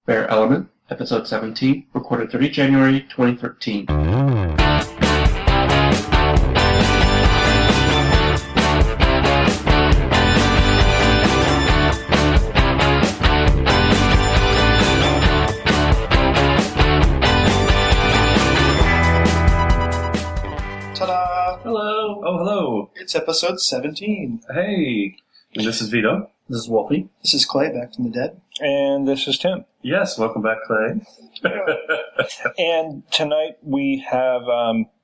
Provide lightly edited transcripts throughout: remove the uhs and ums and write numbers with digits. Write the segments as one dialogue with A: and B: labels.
A: Fair Element, Episode 17, recorded 30 January 2013.
B: Ta-da!
A: Hello.
C: Oh, hello.
B: It's episode 17.
C: Hey. And this is Vito.
A: This is Wulfy.
B: This is Clay, back from the dead.
D: And this is Tim.
C: Yes, welcome back, Clay.
D: And tonight we have,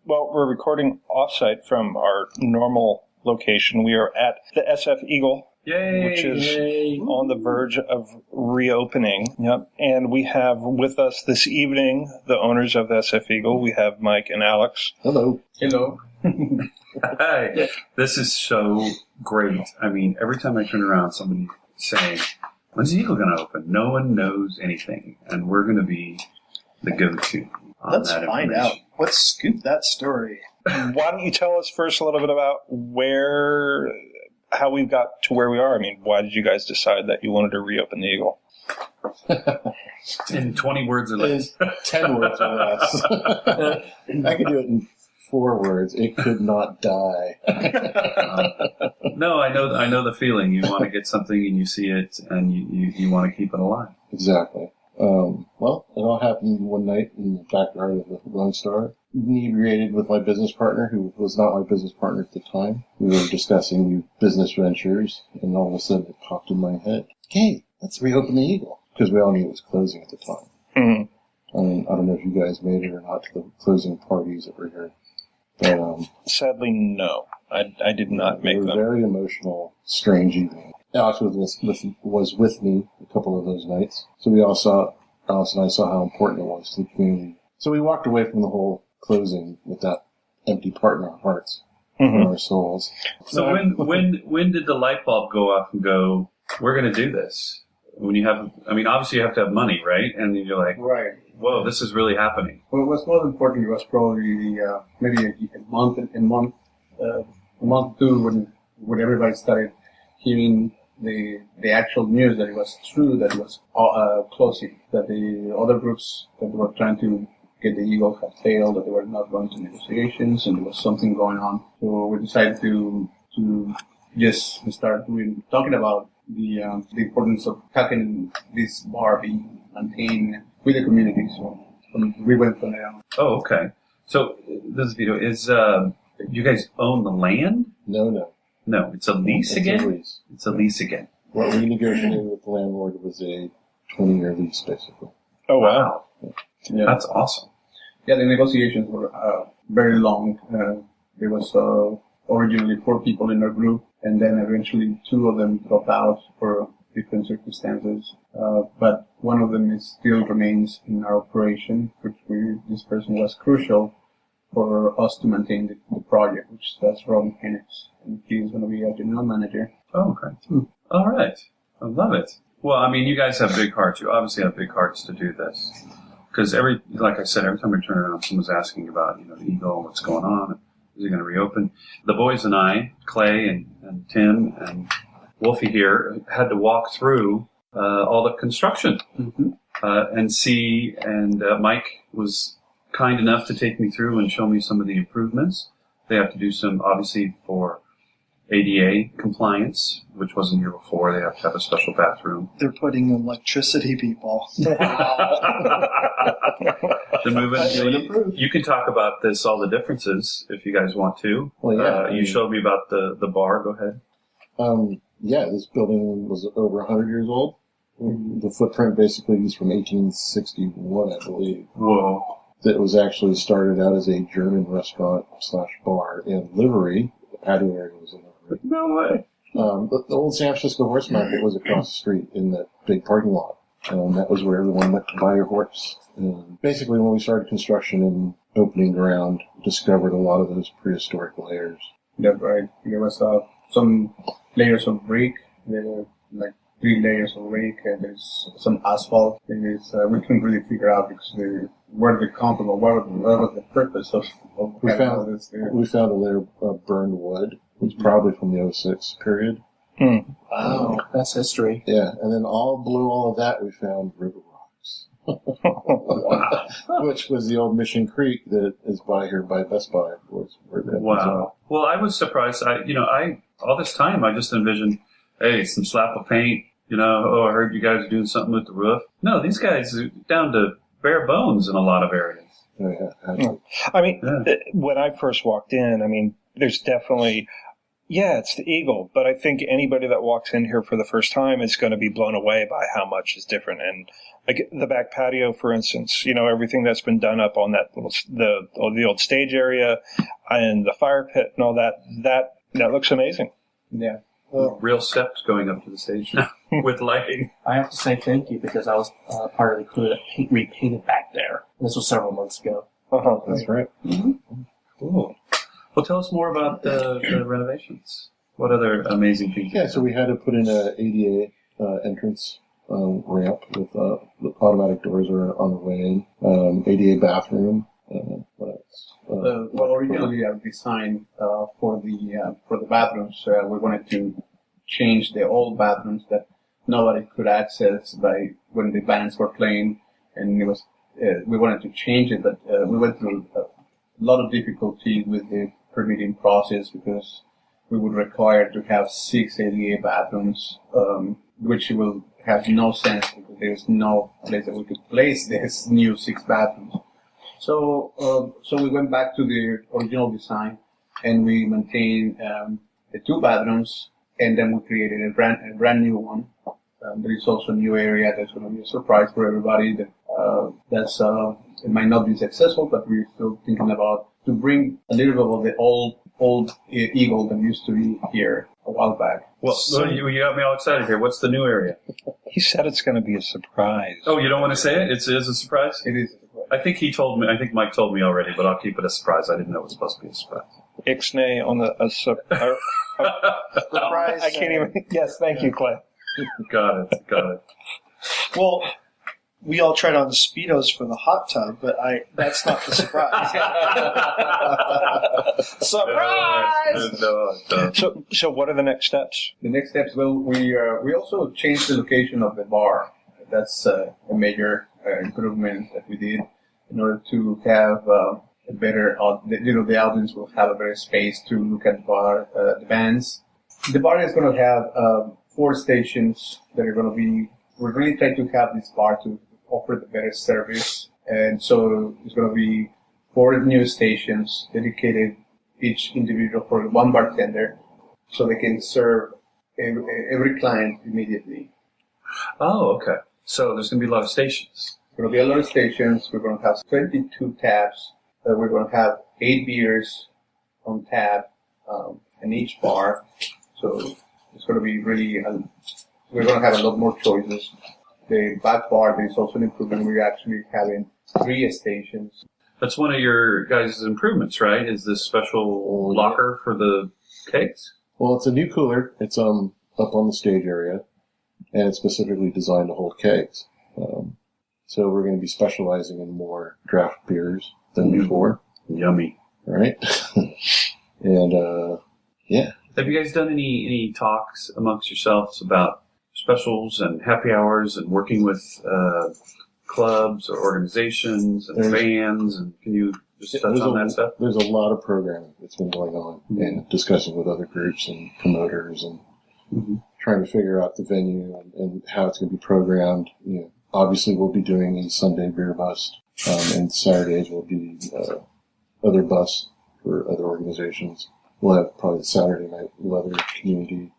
D: we're recording offsite from our normal location. We are at the SF Eagle,
C: Yay!
D: which is on the verge of reopening. Yep. And we have with us this evening the owners of the SF Eagle. We have Mike and Alex.
B: Hello.
A: Hello.
C: Hi. This is so great. I mean, every time I turn around, somebody saying, when's the Eagle going to open? No one knows anything, and we're going to be the go-to on
B: Let's
C: that
B: find out. Let's scoop that story.
D: Why don't you tell us first a little bit about how we got to where we are? I mean, why did you guys decide that you wanted to reopen the Eagle?
C: In 20 words or less.
E: 10 words or less. I could do it in 4 words. It could not die.
C: No, I know the feeling. You want to get something and you see it and you want to keep it alive.
E: Exactly. Well, it all happened one night in the backyard of the Lone Star. Inebriated with my business partner, who was not my business partner at the time. We were discussing new business ventures, and all of a sudden it popped in my head. Hey, let's reopen the Eagle. Because we all knew it was closing at the time.
D: Mm-hmm.
E: I mean, I don't know if you guys made it or not to the closing parties that were here. But,
D: Sadly, no. I did not make
E: them. It was a very emotional, strange evening. Alex was with me a couple of those nights. So Alice and I saw how important it was to the community. So we walked away from the whole closing with that empty part in our hearts, in our souls.
C: So when did the light bulb go off and go, we're going to do this? When you have, obviously you have to have money, right? And then you're like,
F: right.
C: Whoa, this is really happening.
F: Well, what's most important was probably maybe a month or two when everybody started hearing the actual news that it was true, that it was closing, that the other groups that were trying to get the Eagle had failed, that they were not going to negotiations, and there was something going on. So we decided to just start talking about the importance of having this bar being maintained with the community. So we went from there.
C: Oh, okay. So this is Vito. You guys own the land?
E: No.
C: No, it's a lease again?
E: A lease.
C: It's a lease again.
E: What we negotiated with the landlord was a 20-year lease, basically.
C: Oh, wow.
F: Yeah.
C: That's awesome.
F: Yeah, the negotiations were very long. There was originally 4 people in our group, and then eventually 2 of them dropped out for different circumstances. But one of them still remains in our operation, this person was crucial for us to maintain the project, that's Robin Hennis, and he's going to be our general manager.
C: Oh, okay. All right. I love it. Well, you guys have big hearts. You obviously have big hearts to do this. Because like I said, every time I turn around, someone's asking about, the Eagle, what's going on, is it going to reopen? The boys and I, Clay and Tim and Wolfie here, had to walk through all the construction and see, and Mike was kind enough to take me through and show me some of the improvements. They have to do some, obviously, for ADA compliance, which wasn't here before. They have to have a special bathroom.
B: They're putting electricity, people.
C: Wow. They're moving. You can talk about all the differences, if you guys want to.
E: Well, yeah.
C: You showed me about the bar. Go ahead.
E: Yeah, this building was over 100 years old. The footprint basically is from 1861, I believe.
C: Whoa.
E: It was actually started out as a German restaurant/bar in livery. The patio area was in livery.
C: No way.
E: The old San Francisco horse market was across the street in that big parking lot. That was where everyone went to buy your horse. And basically, when we started construction and opening ground, discovered a lot of those prehistoric layers.
F: That's right. There was some layers of brick. There were like 3 layers of rake. There's some asphalt. We couldn't really figure out where they come from, or what was the purpose of
E: we
F: having
E: found
F: all this there.
E: We found a layer of burned wood. It was probably from the 06 period.
A: Wow, that's history.
E: Yeah, and then below all of that, we found river rocks.
C: Wow.
E: Which was the old Mission Creek that is by here by Best Buy, of course. Where that
C: Wow. Well, I was surprised. I all this time I just envisioned, hey, some slap of paint. I heard you guys are doing something with the roof. No, these guys are down to bare bones in a lot of areas.
E: Yeah.
D: I mean,
C: Yeah.
D: when I first walked in, I mean, there's definitely, it's the Eagle, but I think anybody that walks in here for the first time is going to be blown away by how much is different. And like the back patio, for instance, everything that's been done up on that the old stage area and the fire pit and all that looks amazing.
F: Yeah.
C: Real steps going up to the stage now with lighting.
A: I have to say thank you because I was part of the crew that repainted back there. This was several months ago.
D: Uh-huh.
E: That's right.
C: Cool. Well, tell us more about the renovations. What other amazing things?
E: Yeah, so we had to put in a ADA entrance ramp with automatic doors are on the way in. ADA bathroom. What else?
F: Originally our design for the bathrooms, we wanted to change the old bathrooms that nobody could access by when the bands were playing, and it was we wanted to change it, but we went through a lot of difficulty with the permitting process because we would require to have 6 ADA bathrooms, which will have no sense because there's no place that we could place these new 6 bathrooms. So we went back to the original design, and we maintained the 2 bathrooms, and then we created a brand new one. There is also a new area that's going to be a surprise for everybody. It might not be successful, but we're still thinking about to bring a little bit of the old Eagle that used to be here a while back.
C: Well, you got me all excited here. What's the new area?
D: He said it's going to be a surprise.
C: Oh, you don't want to say it? It is a surprise?
F: It is.
C: I think he told me. I think Mike told me already, but I'll keep it a surprise. I didn't know it was supposed to be a surprise.
D: Ixnay on the
B: Surprise.
D: I can't even. Yes, thank you, Clay.
C: Got it.
B: Well, we all tried on the Speedos for the hot tub, but that's not the surprise. Surprise!
C: No.
D: So what are the next steps?
F: The next steps, well, we also changed the location of the bar. That's a major improvement that we did in order to have a better, the audience will have a better space to look at the bar, the bands. The bar is going to have 4 stations that are going to be, we're really trying to have this bar to offer the better service. And so it's going to be 4 new stations dedicated each individual for 1 bartender so they can serve every client immediately.
C: Oh, okay. So there's going to be a lot of stations.
F: There will be a lot of stations. We're going to have 22 taps. We're going to have 8 beers on tap in each bar. So it's going to be really, we're going to have a lot more choices. The back bar, there's also an improvement. We're actually having 3 stations.
C: That's one of your guys' improvements, right? Is this special locker for the cakes?
E: Well, it's a new cooler. It's up on the stage area, and it's specifically designed to hold kegs. So we're going to be specializing in more draft beers than before.
C: Yummy.
E: All right. And yeah.
C: Have you guys done any talks amongst yourselves about specials and happy hours and working with clubs or organizations and bands? And can you just touch on that stuff?
E: There's a lot of programming that's been going on and discussing with other groups and promoters and trying to figure out the venue and how it's going to be programmed. Obviously, we'll be doing a Sunday beer bust, and Saturdays will be other busts for other organizations. We'll have probably the Saturday night leather community,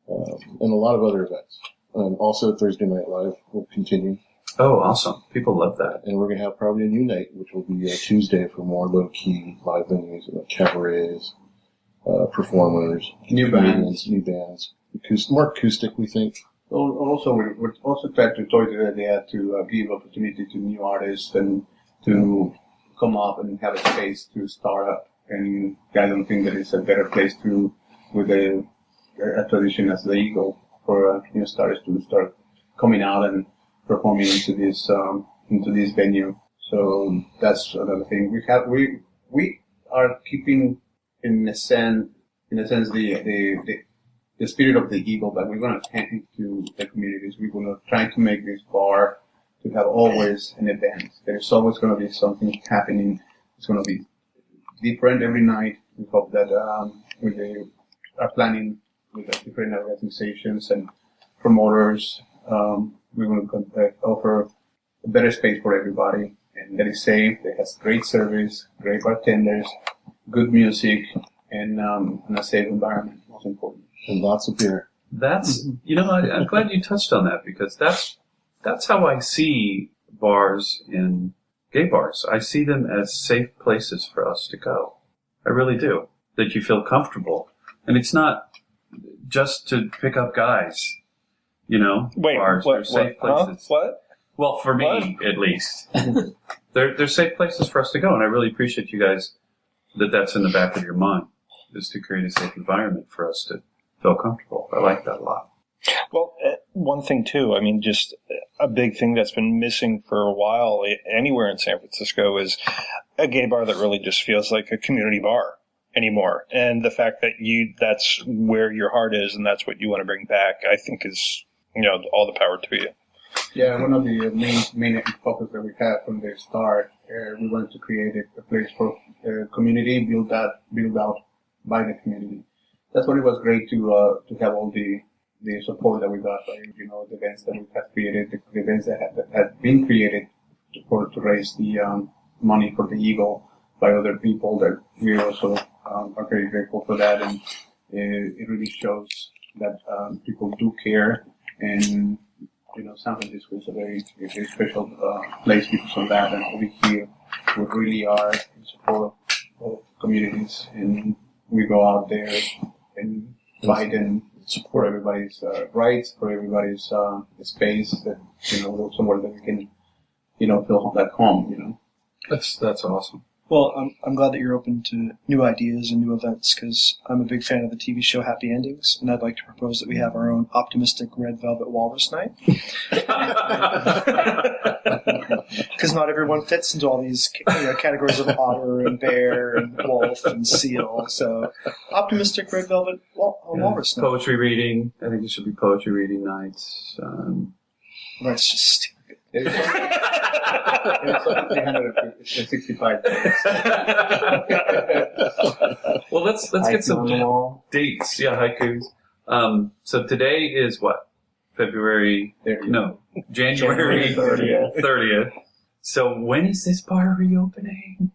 E: and a lot of other events. Also, Thursday Night Live will continue.
C: Oh, awesome. People love that.
E: And we're going to have probably a new night, which will be Tuesday for more low-key live venues, cabarets, performers,
F: New bands.
E: More acoustic, we think.
F: Also, we're also trying to toy the idea to give opportunity to new artists and to come up and have a space to start up. And I don't think that it's a better place with a tradition as the Eagle for new stars to start coming out and performing into this venue. So that's another thing. We are keeping in a sense the spirit of the Eagle, but we're going to tend to the communities. We're going to try to make this bar to have always an event. There's always going to be something happening. It's going to be different every night. We hope that we are planning with the different organizations and promoters. We will offer a better space for everybody, and that is safe, that has great service, great bartenders, good music, and a safe environment, most important.
E: And lots of beer.
C: That's, I'm glad you touched on that, because that's how I see bars in gay bars. I see them as safe places for us to go. I really do. That you feel comfortable. And it's not just to pick up guys,
D: Wait,
C: bars.
D: what,
C: They're safe
D: what,
C: places.
D: What?
C: Well, for me, at least. They're safe places for us to go, and I really appreciate you guys that's in the back of your mind, is to create a safe environment for us to feel comfortable. I like that a lot.
D: Well, one thing too, just a big thing that's been missing for a while anywhere in San Francisco is a gay bar that really just feels like a community bar anymore. And the fact that that's where your heart is and that's what you want to bring back, I think is, all the power to you.
F: Yeah, one of the main focus that we had from the start, we wanted to create a place for community built out by the community. That's when it was great to have all the support that we got, the events that we have created, the events that had been created to raise the money for the Eagle by other people. That we also are very grateful for that, and it really shows that people do care. And San Francisco is a very special place because of that, and over here we really are in support of communities, and we go out there and fight and support everybody's rights, for everybody's space, that somewhere that we can feel like home.
C: That's awesome.
B: Well, I'm glad that you're open to new ideas and new events, because I'm a big fan of the TV show Happy Endings, and I'd like to propose that we have our own optimistic Red Velvet Walrus night. Because not everyone fits into all these categories of otter and bear and wolf and seal. So, optimistic Red Velvet Walrus night.
C: Poetry reading. I think it should be poetry reading nights.
B: That's just stupid.
F: It's 365 days.
C: Well, let's get some dates. Yeah, haikus. So today is what? January 30th. So when is this bar reopening?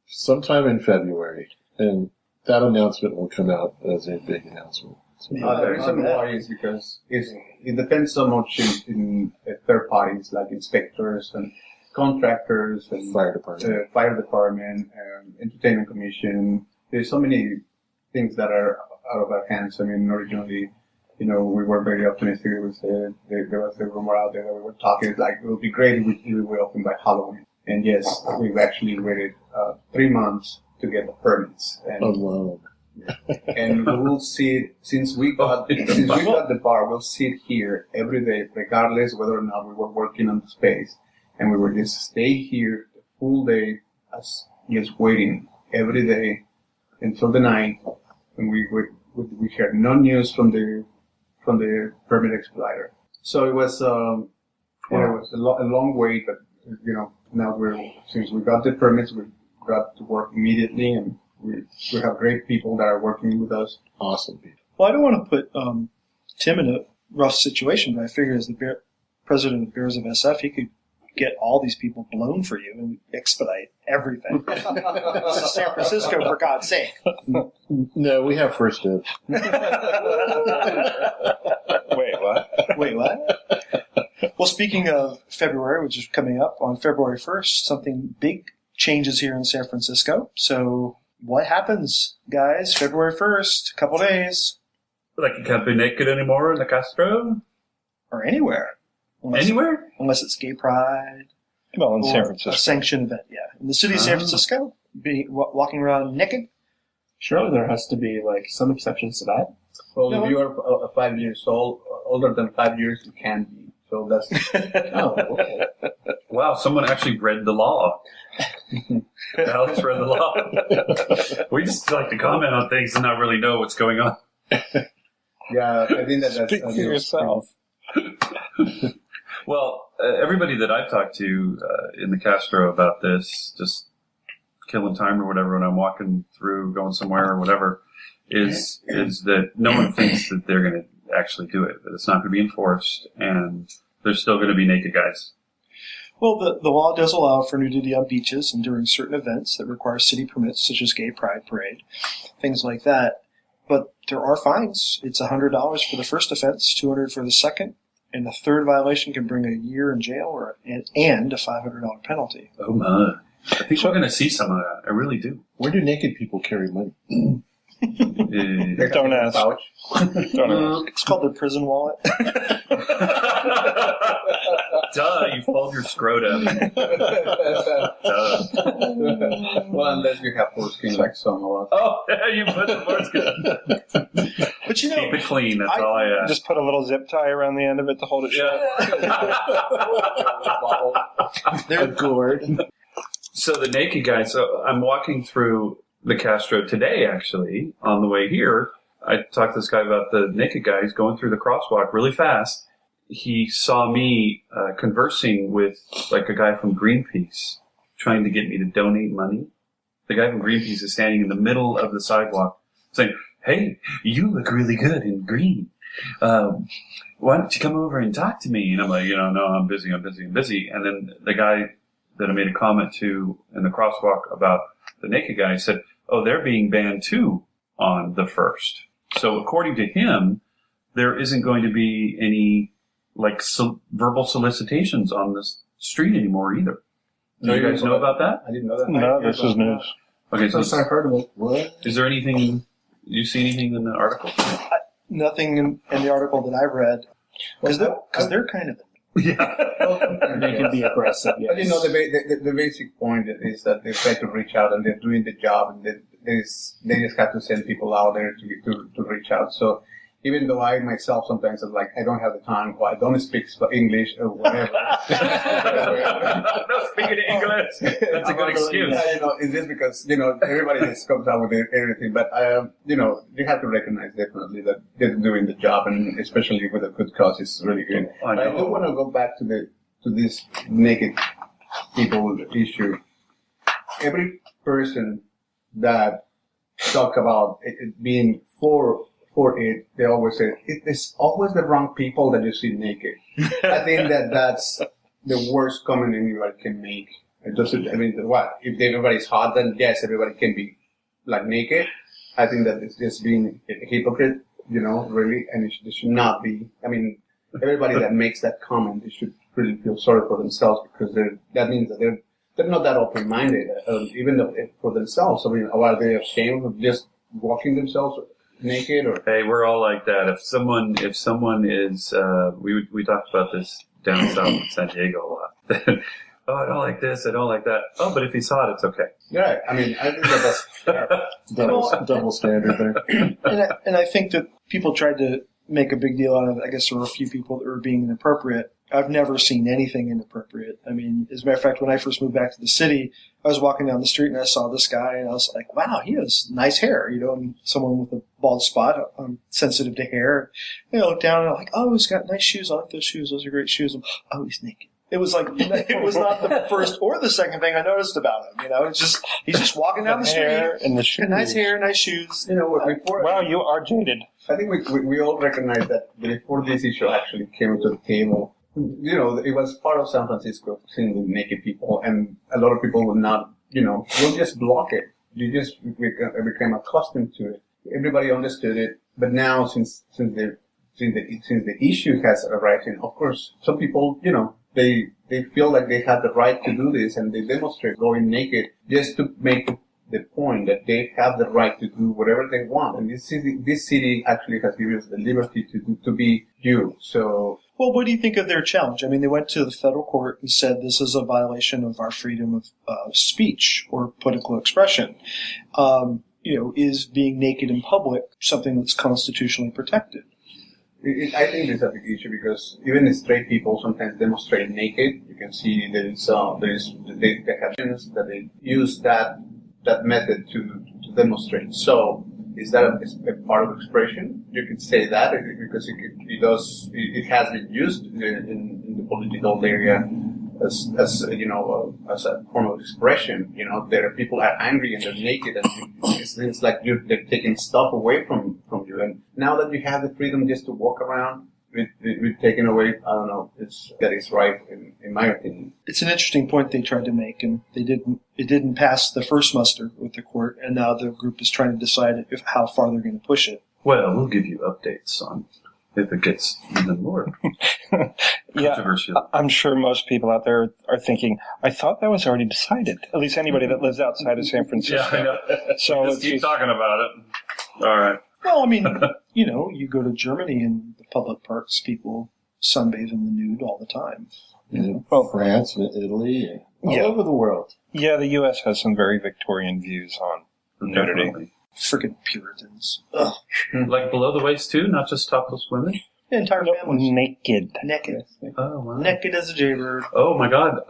E: Sometime in February. And that announcement will come out as a big announcement. So,
F: The reason why is because it depends so much in third parties like inspectors and contractors and
E: fire department,
F: entertainment commission. There's so many things that are out of our hands. Originally, we were very optimistic. There was a rumor out there that we were talking like it would be great if we were open by Halloween. And yes, we've actually waited 3 months to get the permits. And
E: alone.
F: And we will see, since we got the bar, we'll sit here every day, regardless whether or not we were working on the space, and we will just stay here the full day, as just waiting every day until the night, and we heard no news from the permit expediter. So it was it was a long wait, but now since we got the permits, we got to work immediately, and we have great people that are working with us.
E: Awesome people.
B: Well, I don't want to put Tim in a rough situation, but I figure as the president of the Bears of SF, he could get all these people blown for you and expedite everything. This is San Francisco, for God's sake.
E: No, we have first dibs.
B: Wait, what? Well, speaking of February, which is coming up on February 1st, something big changes here in San Francisco. So what happens, guys? February 1st, a couple days.
C: Like you can't be naked anymore in the Castro?
B: Or anywhere.
C: Anywhere?
B: Unless it's gay pride.
D: Well, in
B: or
D: San Francisco.
B: A sanctioned event, yeah. In the city of San Francisco, walking around naked.
A: Surely there has to be some exceptions to that.
F: Well, if you are 5 years old, older than 5 years, you can be. So that's
A: Okay.
C: Wow, someone actually read the law. Alex read the law. We just like to comment on things and not really know what's going on.
F: Yeah, I think that's
D: Speak for yourself.
C: Well, everybody that I've talked to in the Castro about this, just killing time or whatever when I'm walking through, going somewhere or whatever, is that no one thinks that they're going to actually do it, that it's not going to be enforced, and there's still going to be naked guys.
B: Well, the law does allow for nudity on beaches and during certain events that require city permits, such as Gay Pride Parade, things like that. But there are fines. It's $100 for the first offense, $200 for the second, and the third violation can bring a year in jail and a $500 penalty.
C: Oh my! I think we're going to see some of that. I really do.
E: Where do naked people carry money?
D: Don't ask. Don't ask.
B: It's called their prison wallet.
C: Duh, you fold your scrotum. Duh.
F: Well, unless you have foreskin like some of us.
C: Oh, yeah, you put the foreskin.
B: But you know,
C: keep it clean, that's all I ask.
D: Just put a little zip tie around the end of it to hold it shut.
E: They're gourd.
C: So the naked guy, so I'm walking through the Castro today, actually, on the way here. I talked to this guy about the naked guy. He's going through the crosswalk really fast. He saw me conversing with like a guy from Greenpeace, trying to get me to donate money. The guy from Greenpeace is standing in the middle of the sidewalk saying, "Hey, you look really good in green. Why don't you come over and talk to me?" And I'm like, no, I'm busy. And then the guy that I made a comment to in the crosswalk about the naked guy said, "Oh, they're being banned too on the 1st. So according to him, there isn't going to be any like verbal solicitations on the street anymore either. Do you guys know about that?
F: I didn't know that.
D: No, this is news.
C: Okay, so
F: I heard of it.
E: What?
C: is there anything, you see anything in the article?
B: nothing in the article that I've read. Because they're kind of...
C: Yeah.
A: They can be aggressive, yes.
F: But you know, the basic point is that they try to reach out and they're doing the job, and they just have to send people out there to reach out. So even though I myself sometimes am like, I don't have the time, or I don't speak English or whatever.
C: No speaking English. That's a good excuse.
F: Yeah, it's just because, everybody just comes out with everything. But, you have to recognize definitely that they're doing the job, and especially with a good cause, it's really good.
C: I
F: But I do want to go back to this naked people issue. Every person that talk about it being for it, they always say, it's always the wrong people that you see naked. I think that's the worst comment anybody can make. If everybody's hot, then yes, everybody can be like naked. I think that it's just being a hypocrite, really, and it should not be. I mean, everybody that makes that comment, they should really feel sorry for themselves, because that means that they're not that open-minded, even for themselves. I mean, are they ashamed of just walking themselves naked? Or
C: hey, we're all like that. If someone is, we talked about this down south in San Diego a lot. Oh, I don't like this, I don't like that. Oh, but if he's hot, it's okay.
F: Yeah, I mean, I think that's fair.
E: double standard there.
B: And I think that people tried to make a big deal out of it. I guess there were a few people that were being inappropriate. I've never seen anything inappropriate. I mean, as a matter of fact, when I first moved back to the city, I was walking down the street and I saw this guy, and I was like, wow, he has nice hair. And someone with a bald spot. I'm sensitive to hair. And I looked down and I'm like, oh, he's got nice shoes. I like those shoes. Those are great shoes. Oh, he's naked. It was like, it was not the first or the second thing I noticed about him. It's just, he's just walking down the street.
D: And the shoes.
B: Nice hair, nice shoes.
F: Before,
D: Wow, you are jaded.
F: I think we all recognize that before this issue actually came to the table, it was part of San Francisco, seeing the naked people, and a lot of people would not, will just block it. You just became accustomed to it. Everybody understood it, but now since the issue has arisen, of course, some people, they feel like they have the right to do this, and they demonstrate going naked just to make the point that they have the right to do whatever they want. And this city actually has given us the liberty to be you. So.
B: Well, what do you think of their challenge? I mean, they went to the federal court and said this is a violation of our freedom of speech or political expression. Is being naked in public something that's constitutionally protected?
F: I think it's a big issue, because even straight people sometimes demonstrate naked. You can see they have students that they use that method to demonstrate. So is that a part of expression? You could say that because it has been used in the political area as a form of expression. There are people are angry and they're naked, and it's like they're taking stuff away from you. And now that you have the freedom just to walk around, we've taken away. I don't know. That is right in my opinion.
B: It's an interesting point they tried to make, and it didn't pass the first muster with the court, and now the group is trying to decide how far they're going to push it.
C: Well, we'll give you updates on if it gets even more controversial.
D: I'm sure most people out there are thinking, I thought that was already decided. At least anybody that lives outside of San Francisco.
C: Yeah, I know.
D: So
C: Just keep talking about it. All right.
B: Well, I mean, you go to Germany and the public parks, people sunbathe in the nude all the time.
E: Well, France, Italy, all over the world.
D: Yeah, the U.S. has some very Victorian views on nudity.
C: Definitely.
B: Freaking Puritans. Ugh.
C: Like below the waist too, not just topless women.
B: The entire family.
D: Naked.
B: Naked.
C: Oh wow.
B: Naked as a jaybird.
C: Oh my God.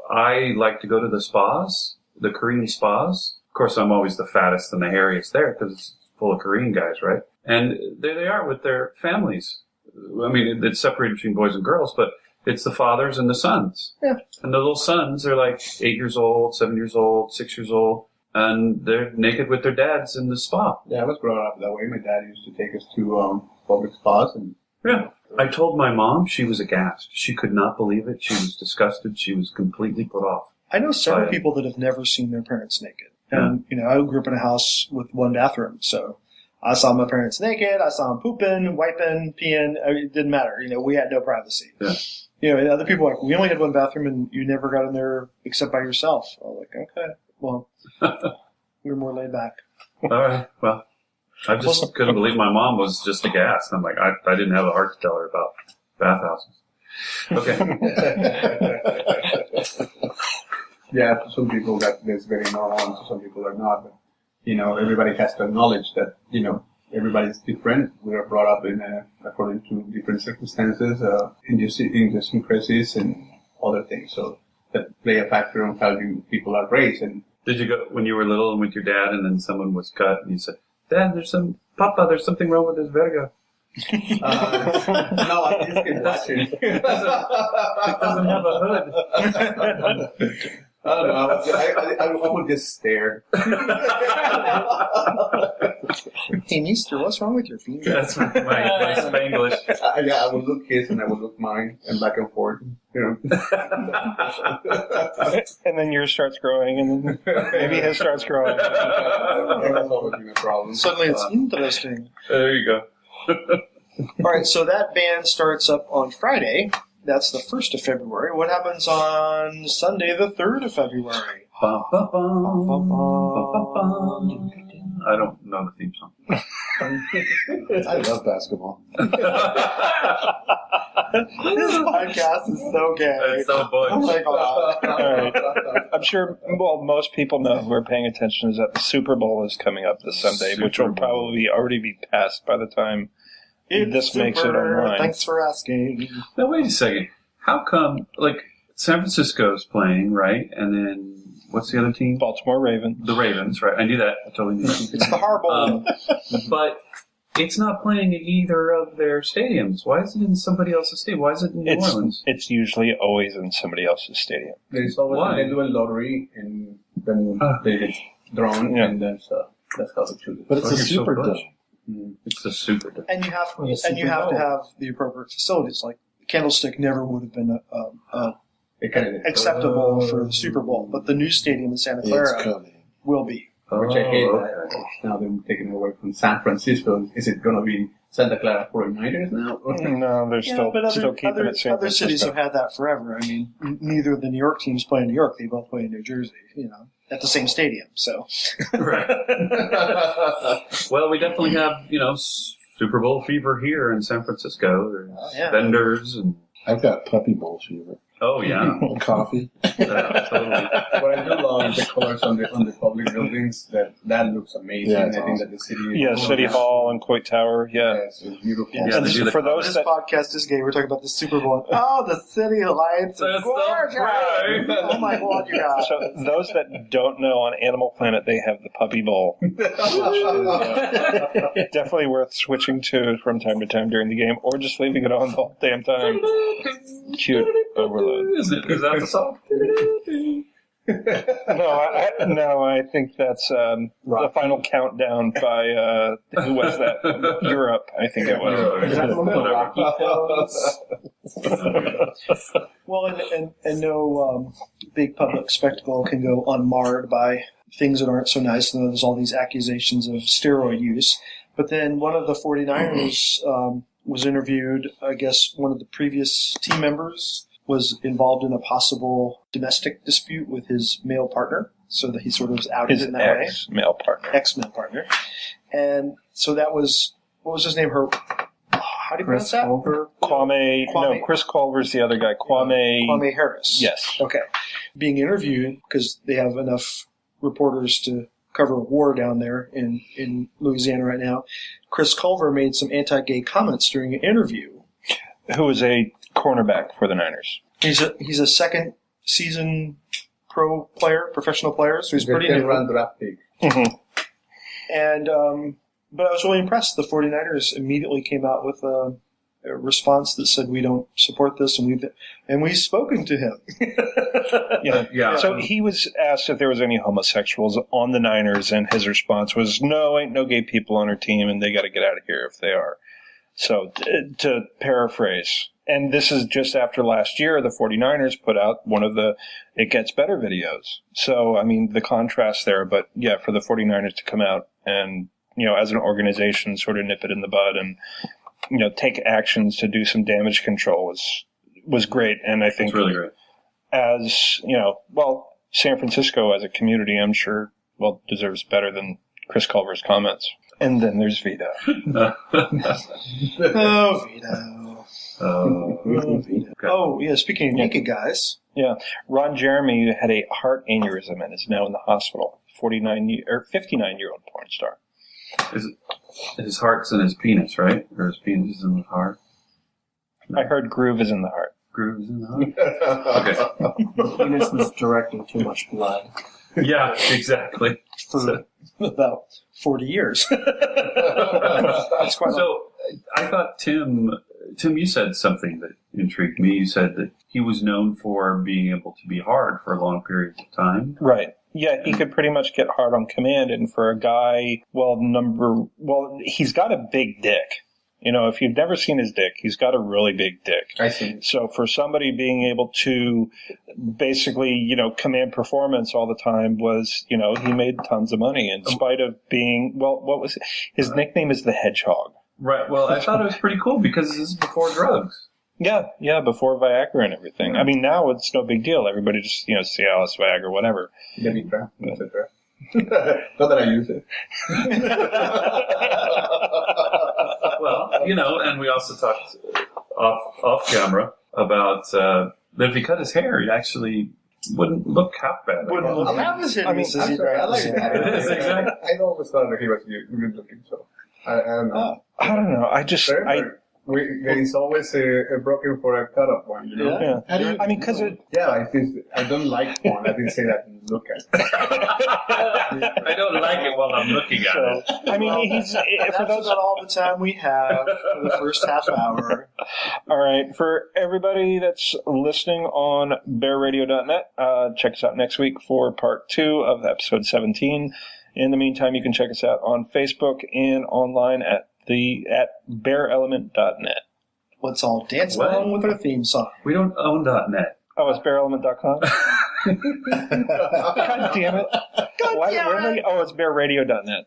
C: I like to go to the spas, the Korean spas. Of course, I'm always the fattest and the hairiest there because it's full of Korean guys, right? And there they are with their families. I mean, it's separated between boys and girls, but it's the fathers and the sons.
B: Yeah.
C: And the little sons are like 8 years old, 7 years old, 6 years old, and they're naked with their dads in the spa.
F: Yeah, I was growing up that way. My dad used to take us to public spas, and
C: yeah. I told my mom, she was aghast. She could not believe it. She was disgusted. She was completely put off.
B: I know several people that have never seen their parents naked. And, I grew up in a house with one bathroom, so I saw my parents naked. I saw them pooping, wiping, peeing. It didn't matter. We had no privacy.
C: Yeah.
B: And other people are like, we only had one bathroom and you never got in there except by yourself. I was like, okay, well, we were more laid back.
C: All right. Well, I just couldn't believe my mom was just aghast. I'm like, I didn't have the heart to tell her about bathhouses. Okay.
F: Yeah, to some people that's very normal, and to some people are not. But everybody has to acknowledge that everybody's different. We are brought up according to different circumstances, idiosyncrasies, and other things. So that play a factor on how people are raised. And
C: did you go when you were little and with your dad, and then someone was cut, and you said, "Dad, there's something wrong with his verga."
F: No, I just can watch it.
C: It doesn't have a hood.
F: I don't know. I would just stare.
B: Hey, mister, what's wrong with your finger?
C: That's my Spanglish.
F: I would look his and I would look mine and back and forth.
D: And then yours starts growing, and then maybe his starts growing.
F: That's always been a problem.
B: Suddenly it's interesting.
C: There you go.
B: All right, so that ban starts up on Friday. That's the 1st of February. What happens on Sunday, the 3rd of February?
C: Bum, bum, bum, bum, bum, bum. I don't know the theme song.
E: I love basketball.
B: This podcast is so gay.
C: It's so boy.
B: Oh my God.
D: All right. I'm sure, most people know who are paying attention is that the Super Bowl is coming up this Sunday, which will probably already be passed by the time this makes it online.
B: Thanks for asking.
C: Now, wait a second. How come, San Francisco's playing, right? And then, what's the other team?
D: Baltimore Ravens.
C: The Ravens, right? I knew that. I totally knew that.
B: It's the Harbaugh.
C: But it's not playing at either of their stadiums. Why is it in somebody else's stadium? Why is it in New Orleans?
D: It's usually always in somebody else's stadium.
F: There's always they do a lottery and then they get drawn, and that's how they choose it.
E: But it's a super
C: so
E: dome.
C: It's the Super Bowl.
B: And you have to have the appropriate facilities. Like Candlestick never would have been acceptable for the Super Bowl, but the new stadium in Santa Clara will be.
F: Which I hate that. Now they're taking it away from San Francisco. Is it going to be Santa Clara 49ers now?
D: No, they're still keeping it San Francisco.
B: Other cities have had that forever. I mean, neither of the New York teams play in New York. They both play in New Jersey, at the same stadium. So,
C: right. Well, we definitely have, Super Bowl fever here in San Francisco. There's vendors and...
E: I've got puppy bowl fever.
C: Oh, yeah.
E: Coffee.
C: Totally.
F: What I do love is the colors on the public buildings that that looks amazing.
E: Yeah,
F: I
E: it's
F: think
E: awesome.
F: that the city.
D: Yeah, City Hall and Coit Tower. Yeah.
F: Yes, it's beautiful.
C: Yeah,
D: And
C: they do the
D: for those
B: This
D: that
B: podcast is gay. We're talking about the Super Bowl. Oh, the city lights are
C: That's so
B: gorgeous.
C: bright.
B: Oh my God, you guys.
D: so those that don't know, on Animal Planet they have the Puppy Bowl. Definitely worth switching to from time to time during the game, or just leaving it on the whole damn time. Cute overload.
C: Is that the song?
D: No, I think that's the final countdown by who was that? Europe, I think it was.
A: Is that one of the Rocky films?
B: Well, and no big public spectacle can go unmarred by things that aren't so nice. And there's all these accusations of steroid use. But then one of the 49ers was interviewed. I guess one of the previous team members was involved in a possible domestic dispute with his male partner, so that he sort of was outed
D: His
B: in that way.
D: ex-male partner.
B: Ex-male partner. And so that was, what was his name? How do you pronounce
A: Chris
B: that?
A: Culver?
D: Kwame. No,
B: Kwame-
D: Chris Culver's the other guy.
B: Kwame Harris.
D: Yes.
B: Okay. Being interviewed, because they have enough reporters to cover a war down there in Louisiana right now, Chris Culver made some anti-gay comments during an interview.
D: Who is a cornerback for the Niners.
B: He's a second season professional player, so he's
F: They
B: pretty
F: can
B: new.
F: run draft pick.
D: Mm-hmm.
B: And but I was really impressed. The 49ers immediately came out with a response that said, "We don't support this," and we've spoken to him.
D: Yeah.
C: Yeah.
D: So he was asked if there was any homosexuals on the Niners, and his response was, "No, ain't no gay people on our team, and they got to get out of here if they are." So to paraphrase, and this is just after last year, the 49ers put out one of the It Gets Better videos. So, I mean, the contrast there, but yeah, for the 49ers to come out and, as an organization, sort of nip it in the bud and, take actions to do some damage control was great. And I think
C: It's really great.
D: as, San Francisco as a community, I'm sure, deserves better than Chris Culver's comments. And then there's Vito.
B: Oh, Vito.
C: Okay.
B: Oh, yeah, speaking of naked guys.
D: Yeah. Ron Jeremy had a heart aneurysm and is now in the hospital. 59-year-old porn star.
C: His heart's in his penis, right? Or his penis is in the heart?
D: I heard groove is in the heart.
C: Groove's in the heart? Okay.
A: The penis was directing too much blood.
C: Yeah, exactly.
B: For about 40 years. That's quite
C: So I thought, Tim, you said something that intrigued me. You said that he was known for being able to be hard for long periods of time.
D: Right. Yeah, he could pretty much get hard on command. And for a guy, he's got a big dick. If you've never seen his dick, he's got a really big dick.
F: I see.
D: So for somebody being able to basically, command performance all the time was, he made tons of money in spite of being, what was it? His nickname is the Hedgehog.
C: Right. Well, I thought it was pretty cool because this is before drugs.
D: Yeah, before Viagra and everything. I mean, now it's no big deal. Everybody just, Cialis, Viagra, whatever.
F: Levitra, etc. Not that I use it.
C: Well, and we also talked off camera about that if he cut his hair, it actually wouldn't look half bad.
B: Wouldn't look half as hideous as
F: I'm
B: he'd
F: sorry, I like
B: rather
F: that.
C: It is, exactly.
F: I always thought that he was good looking, so I don't know.
D: I don't know.
F: It's always a broken for a cut-up one,
D: Yeah.
E: How do you,
D: because it.
F: Yeah, I don't like porn. I didn't say that in look at it.
C: I don't like it while I'm looking at it.
D: I mean, he's for
B: That's
D: those.
B: about all the time we have for the first half hour.
D: All right, for everybody that's listening on bearradio.net, check us out next week for part 2 of episode 17. In the meantime, you can check us out on Facebook and online at bearelement.net.
B: Let's all dance
C: What?
B: along with our theme song.
C: We don't own .net.
D: Oh, it's bearelement.com? God damn it. It's bearradio.net.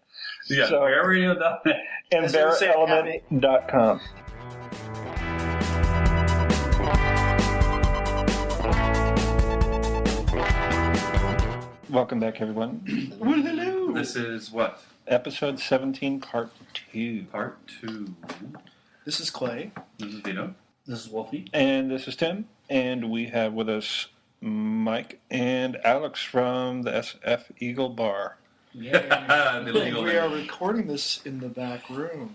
C: Yeah,
D: So-
C: bearradio.net.
D: And
B: I was gonna say,
D: bearelement.com. Welcome back, everyone.
C: This is what?
D: Episode 17, part 2.
C: Part 2.
B: This is Clay.
C: This is Vito.
A: This is Wolfie.
D: And this is Tim. And we have with us Mike and Alex from the SF Eagle Bar.
C: The legal
B: We are
C: name.
B: recording this in the back room.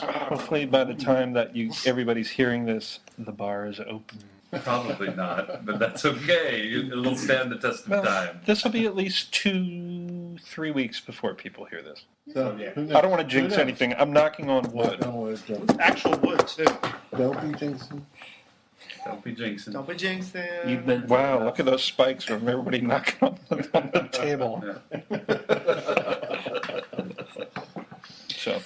D: Hopefully, by the time that everybody's hearing this, the bar is open.
C: Probably not, but that's okay. It'll stand the test of
D: Well,
C: time.
D: this will be at least 2-3 weeks before people hear this.
E: So,
F: Yeah.
E: who knows?
D: I don't want to jinx
E: Who knows?
D: anything. I'm knocking on wood.
E: Don't worry, don't,
B: Actual wood, too.
E: don't be jinxing.
C: Don't be jinxing.
B: Don't be jinxing.
A: You've been
D: Wow, look at those spikes from everybody knocking on the table.
C: Yeah.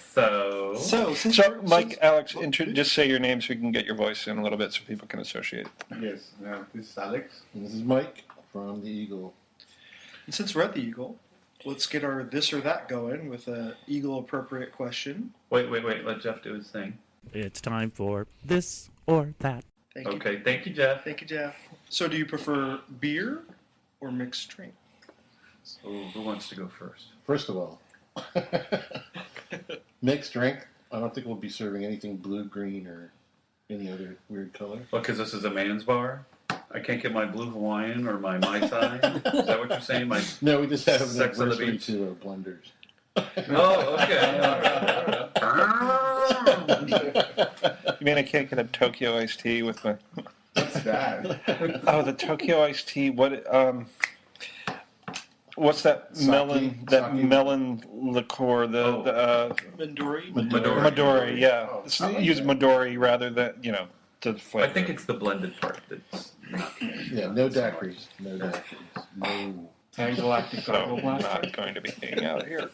D: So,
B: So,
D: Mike, Alex, just say your name so we can get your voice in a little bit so people can associate.
F: Yes, this is Alex.
E: And this is Mike from the Eagle.
B: since we're at the Eagle, let's get our this or that going with a Eagle appropriate question.
C: Wait. Let Jeff do his thing.
G: It's time for this or that.
B: Thank you.
C: Okay, thank you, Jeff.
B: Thank you, Jeff. So, do you prefer beer or mixed drink?
C: So, who wants to go first?
E: First of all, mixed drink. I don't think we'll be serving anything blue, green, or any other weird color.
C: Well, because this is a man's bar. I can't get my blue Hawaiian or my Mai Tai. Is that what you're saying? My
E: No, we just have an
C: Sex on the
E: anniversary
C: beach.
E: to our blenders.
C: oh, okay.
D: You mean I can't get a Tokyo iced tea with my...
F: What's that?
D: Oh, the Tokyo iced tea. What's that
E: Sake.
D: melon? That
E: Sake.
D: melon liqueur. The
B: Midori?
C: Midori.
D: Midori. Yeah,
F: Oh,
D: Let's
F: I like
D: use
F: that.
D: Midori rather than the flavor.
C: I think it's the blended part that's not.
E: Yeah, no daiquiris. No daiquiris. No.
A: Galactic
D: so.
A: Gargle
D: I'm
A: Blaster.
D: not going to be hanging out here.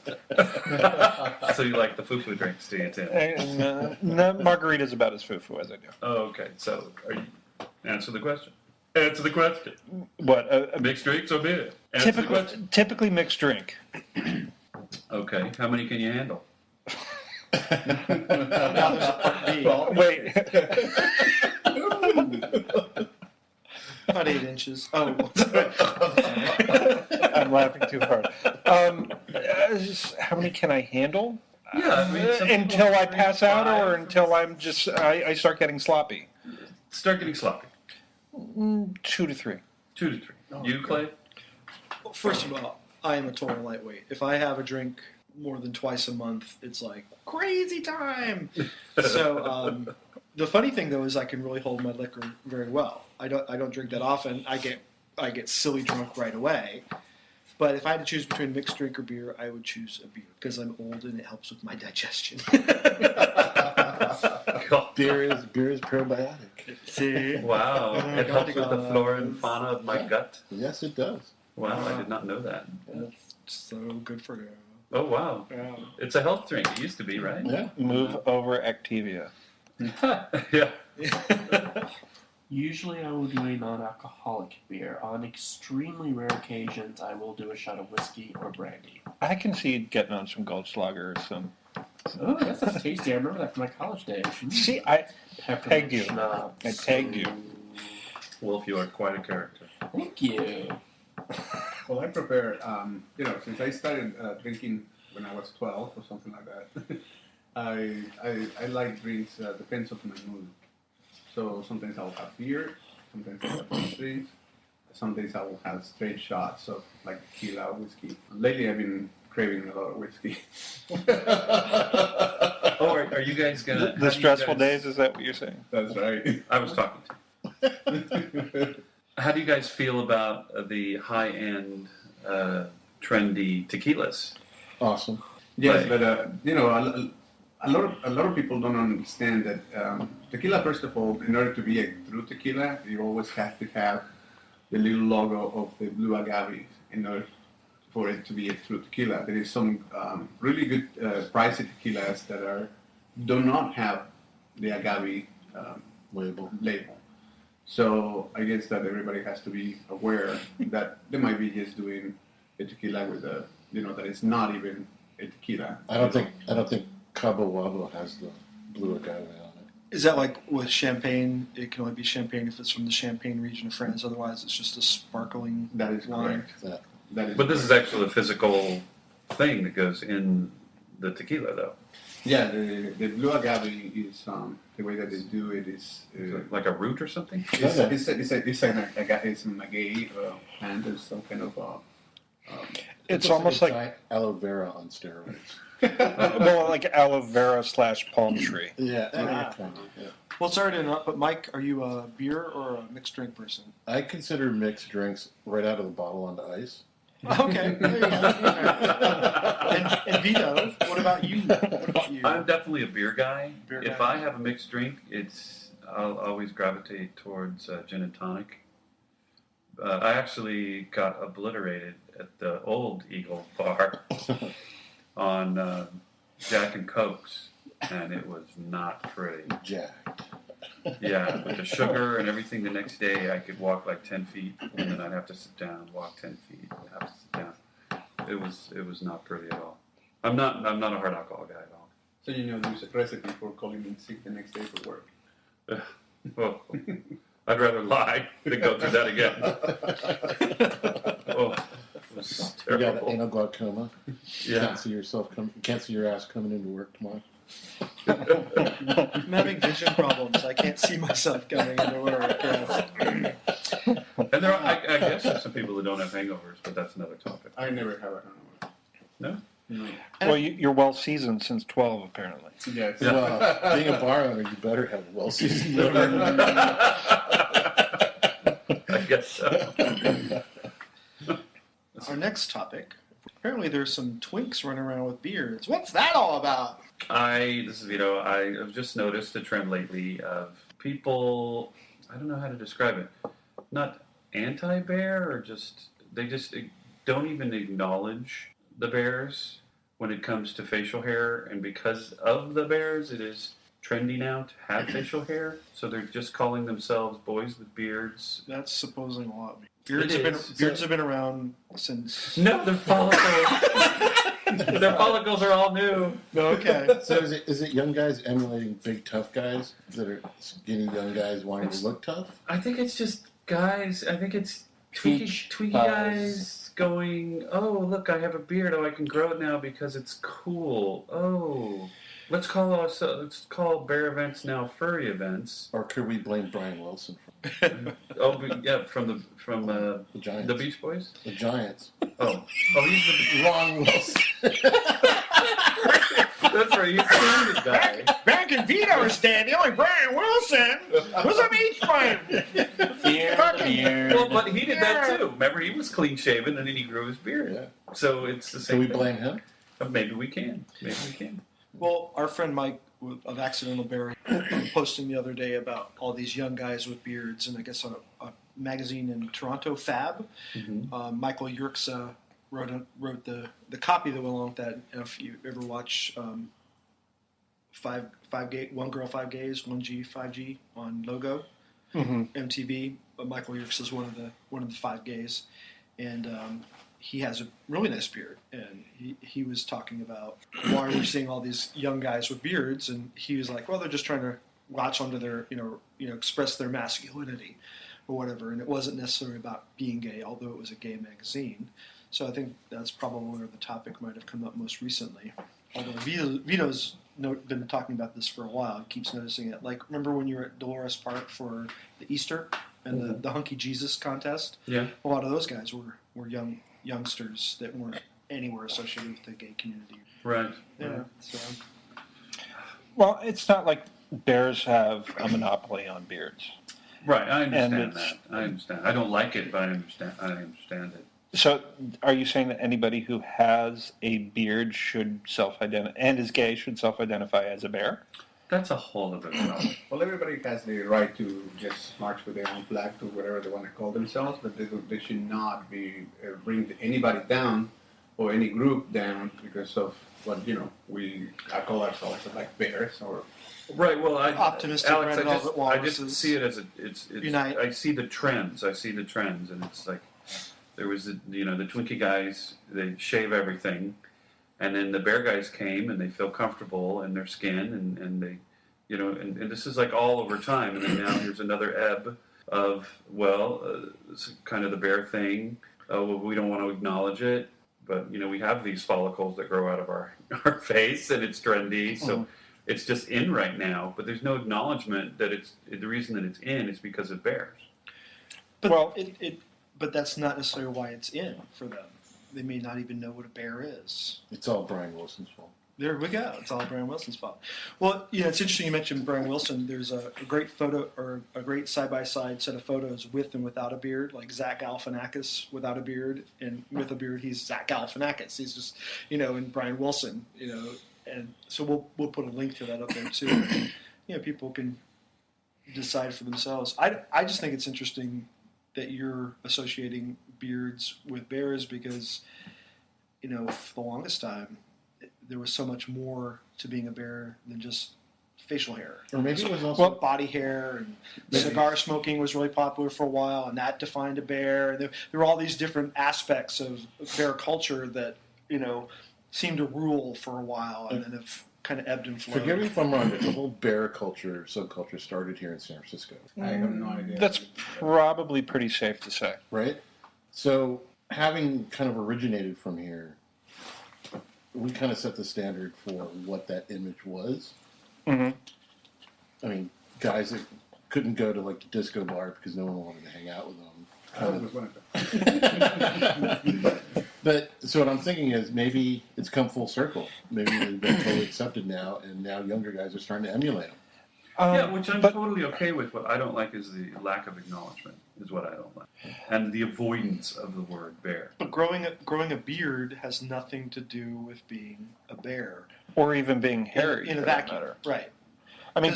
C: So you like the Foofy drinks, do you, Tim?
D: And, no, margarita's about as foo-foo as I do.
C: Oh, okay. So are you answer the question? Answer the question.
D: What?
C: Mixed drinks or beer? Answer the question.
D: Typically mixed drink.
C: Okay. How many can you handle?
B: Now there's a part B.
F: Well,
D: Wait.
B: About 8 inches. Oh,
D: I'm laughing too hard. How many can I handle?
C: Yeah, I mean, some people
D: Until I
C: drink
D: pass out, or
C: 5.
D: until I start getting sloppy.
C: Start getting sloppy.
D: 2 to 3.
C: 2 to 3. You, Clay?
B: Well, first of all, I am a total lightweight. If I have a drink more than twice a month, it's like crazy time. So the funny thing though is I can really hold my liquor very well. I don't drink that often. I get silly drunk right away. But if I had to choose between mixed drink or beer, I would choose a beer because I'm old and it helps with my digestion.
E: Beer is probiotic.
B: See?
C: Wow. It helps with the
B: God.
C: flora and fauna of my gut.
E: Yes, it does.
C: Wow, I did not know that.
B: That's so good for you.
C: Oh, wow.
B: Yeah.
C: It's a health drink. It used to be, right?
E: Yeah.
D: Move over Activia.
C: Yeah.
A: Usually I will do a non-alcoholic beer. On extremely rare occasions, I will do a shot of whiskey or brandy.
D: I can see it getting on some Goldschlager or some.
A: Oh, that's tasty. I remember that from my college days.
D: See, I
A: Peppermint
D: pegged you.
A: schnapps.
D: I pegged you.
C: Wolf, you are quite a character.
A: Thank you.
F: Well, I prepare, since I started drinking when I was 12 or something like that, I like drinks, depends on my mood. So sometimes I will have beer, sometimes I will have mixed drinks, some days I will have straight shots of like tequila, whiskey. Lately I've been craving a lot of whiskey.
C: Oh, are you guys going to...
D: The stressful days, is that what you're saying?
F: That's right.
C: I was talking to. How do you guys feel about the high-end, trendy tequilas?
E: Awesome.
F: Yes,
C: Right.
F: but a lot of people don't understand that tequila. First of all, in order to be a true tequila, you always have to have the little logo of the blue agave in order for it to be a true tequila. There is some really good pricey tequilas that do not have the agave
E: Label.
F: label. So I guess that everybody has to be aware that they might be just doing a tequila with that it's not even a tequila.
E: I don't think Cabo Wabo has the blue agave on it.
B: Is that like with champagne? It can only be champagne if it's from the Champagne region of France. Otherwise, it's just a sparkling
F: That is
B: wine.
F: correct.
E: That
F: That is
C: But this is
F: correct.
C: actually a physical thing that goes in the tequila, though.
F: Yeah, the blue agave is the way that they do it is
C: Like a root or something?
F: it's a maguey plant. There's some kind of
D: It's
E: looks
D: almost
E: a
D: like
E: giant aloe vera on steroids.
D: well, like aloe vera / palm tree.
E: Yeah,
B: Ah.
E: kind of, yeah.
B: Well, sorry to interrupt, but Mike, are you a beer or a mixed drink person?
E: I consider mixed drinks right out of the bottle onto ice.
B: Okay. There you go. And Vito, what about you?
C: I'm definitely a beer guy.
B: Beer
C: If
B: guy.
C: I have a mixed drink, I'll always gravitate towards gin and tonic. I actually got obliterated at the old Eagle bar on Jack and Cokes, and it was not pretty.
E: Jacked.
C: Yeah, with the sugar and everything, the next day I could walk like 10 feet, and then I'd have to sit down, walk 10 feet, and have to sit down. It was not pretty at all. I'm not a hard alcohol guy at all.
F: So you know there's a recipe for calling in sick the next day for work.
C: Well, I'd rather lie than go through that again. Oh, it was
E: You got
C: terrible.
E: anal glaucoma.
C: Yeah.
E: Can't see your ass coming into work tomorrow.
B: I'm having vision problems. I can't see myself going into work. Yes.
C: And there are, I guess there's some people that don't have hangovers, but that's another topic.
F: I never have a hangover.
C: No?
F: No.
D: Well, you're well seasoned since 12, apparently.
F: Yes.
C: Yeah.
E: Well, being a bar owner, you better have a well-seasoned liver.
C: I guess so.
B: Our next topic. Apparently, there's some twinks running around with beards. What's that all about?
C: This is Vito. I have just noticed a trend lately of people, I don't know how to describe it, not anti-bear, or they just don't even acknowledge the bears when it comes to facial hair, and because of the bears, it is trendy now to have facial hair, so they're just calling themselves boys with beards.
B: That's supposing a lot.
C: It is.
B: Beards have been around since.
C: No, their follicles. Their follicles are all new.
B: Okay.
E: So is it young guys emulating big tough guys that are skinny young guys wanting to look tough?
C: I think it's just guys. I think it's tweaky guys going, oh, look, I have a beard. Oh, I can grow it now because it's cool. Oh, let's call bear events now furry events.
E: Or could we blame Brian Wilson
C: Yeah, from
E: the Giants?
C: the Beach Boys.
E: The Giants.
C: Oh, he's
E: Ron Wilson.
C: that's right. He's the guy.
B: Back in Vito's day, the only Brian Wilson was a beach boy.
C: Well, but he did that too. Remember, he was clean shaven and then he grew his beard.
E: Yeah.
C: So it's the
E: Can
C: same.
E: we
C: thing.
E: blame him?
C: Maybe we can. Maybe we can.
B: Well, our friend Mike of Accidental Bear posting the other day about all these young guys with beards, and I guess on a magazine in Toronto, Fab, Michael Yerkes wrote the copy that went along with that. If you ever watch One Girl, Five Gays, 1G, 5G on Logo, MTV, but Michael Yerkes is one of the 5 gays, and he has a really nice beard, and he was talking about why we're seeing all these young guys with beards, and he was like, well, they're just trying to latch onto their, express their masculinity or whatever, and it wasn't necessarily about being gay, although it was a gay magazine. So I think that's probably where the topic might have come up most recently. Although Vito's been talking about this for a while, he keeps noticing it. Like, remember when you were at Dolores Park for the Easter and the Hunky Jesus contest?
C: Yeah.
B: A lot of those guys were youngsters that weren't anywhere associated with the gay community.
C: Right.
B: Yeah. So.
D: Well, it's not like bears have a monopoly on beards.
C: Right. I understand
D: And
C: that. I understand. I don't like it, but I understand it.
D: So, are you saying that anybody who has a beard should self-identify and is gay should self-identify as a bear?
C: That's a whole other problem.
F: Well, everybody has the right to just march with their own flag to whatever they want to call themselves, but they should not be bring anybody down or any group down because of what we call ourselves like bears or.
C: Right. Well,
B: Optimistic
C: Alex,
B: red velvet
C: I just
B: walruses.
C: see it as it's
B: Unite.
C: I see the trends, and it's like there was the Twinkie guys. They shave everything. And then the bear guys came, and they feel comfortable in their skin, and they, and this is like all over time. And then now here's another ebb of, it's kind of the bear thing. We don't want to acknowledge it, but we have these follicles that grow out of our face, and it's trendy, so it's just in right now. But there's no acknowledgement that the reason that it's in is because of bears.
B: But
D: Well-
B: but that's not necessarily why it's in for them. they may not even know what a bear is.
E: It's all Brian Wilson's fault.
B: There we go. It's all Brian Wilson's fault. Well, it's interesting you mentioned Brian Wilson. There's a great photo, or a great side-by-side set of photos with and without a beard, like Zach Galifianakis without a beard, and with a beard, he's Zach Galifianakis. He's just, and Brian Wilson, and so we'll put a link to that up there too. People can decide for themselves. I just think it's interesting that you're associating beards with bears because, for the longest time, there was so much more to being a bear than just facial hair.
E: Or maybe it was also
B: body hair, and cigar smoking was really popular for a while, and that defined a bear. And there were all these different aspects of bear culture that, seemed to rule for a while and then have kind of ebbed and flowed.
E: Forgive me if I'm wrong, but the whole bear culture, subculture started here in San Francisco.
F: I have no idea.
D: That's probably pretty safe to say.
E: Right? So, having kind of originated from here, we kind of set the standard for what that image was.
D: Mm-hmm.
E: I mean, guys that couldn't go to like the disco bar because no one wanted to hang out with them.
F: I always wanted to.
E: But so what I'm thinking is maybe it's come full circle. Maybe they've been totally accepted now, and now younger guys are starting to emulate them.
C: Yeah, which I'm totally okay with. What I don't like is the lack of acknowledgement, is what I don't like. And the avoidance of the word bear.
B: But growing a beard has nothing to do with being a bear.
D: Or even being hairy,
B: in a
D: for that
B: vacuum.
D: matter.
B: Right.
D: I mean,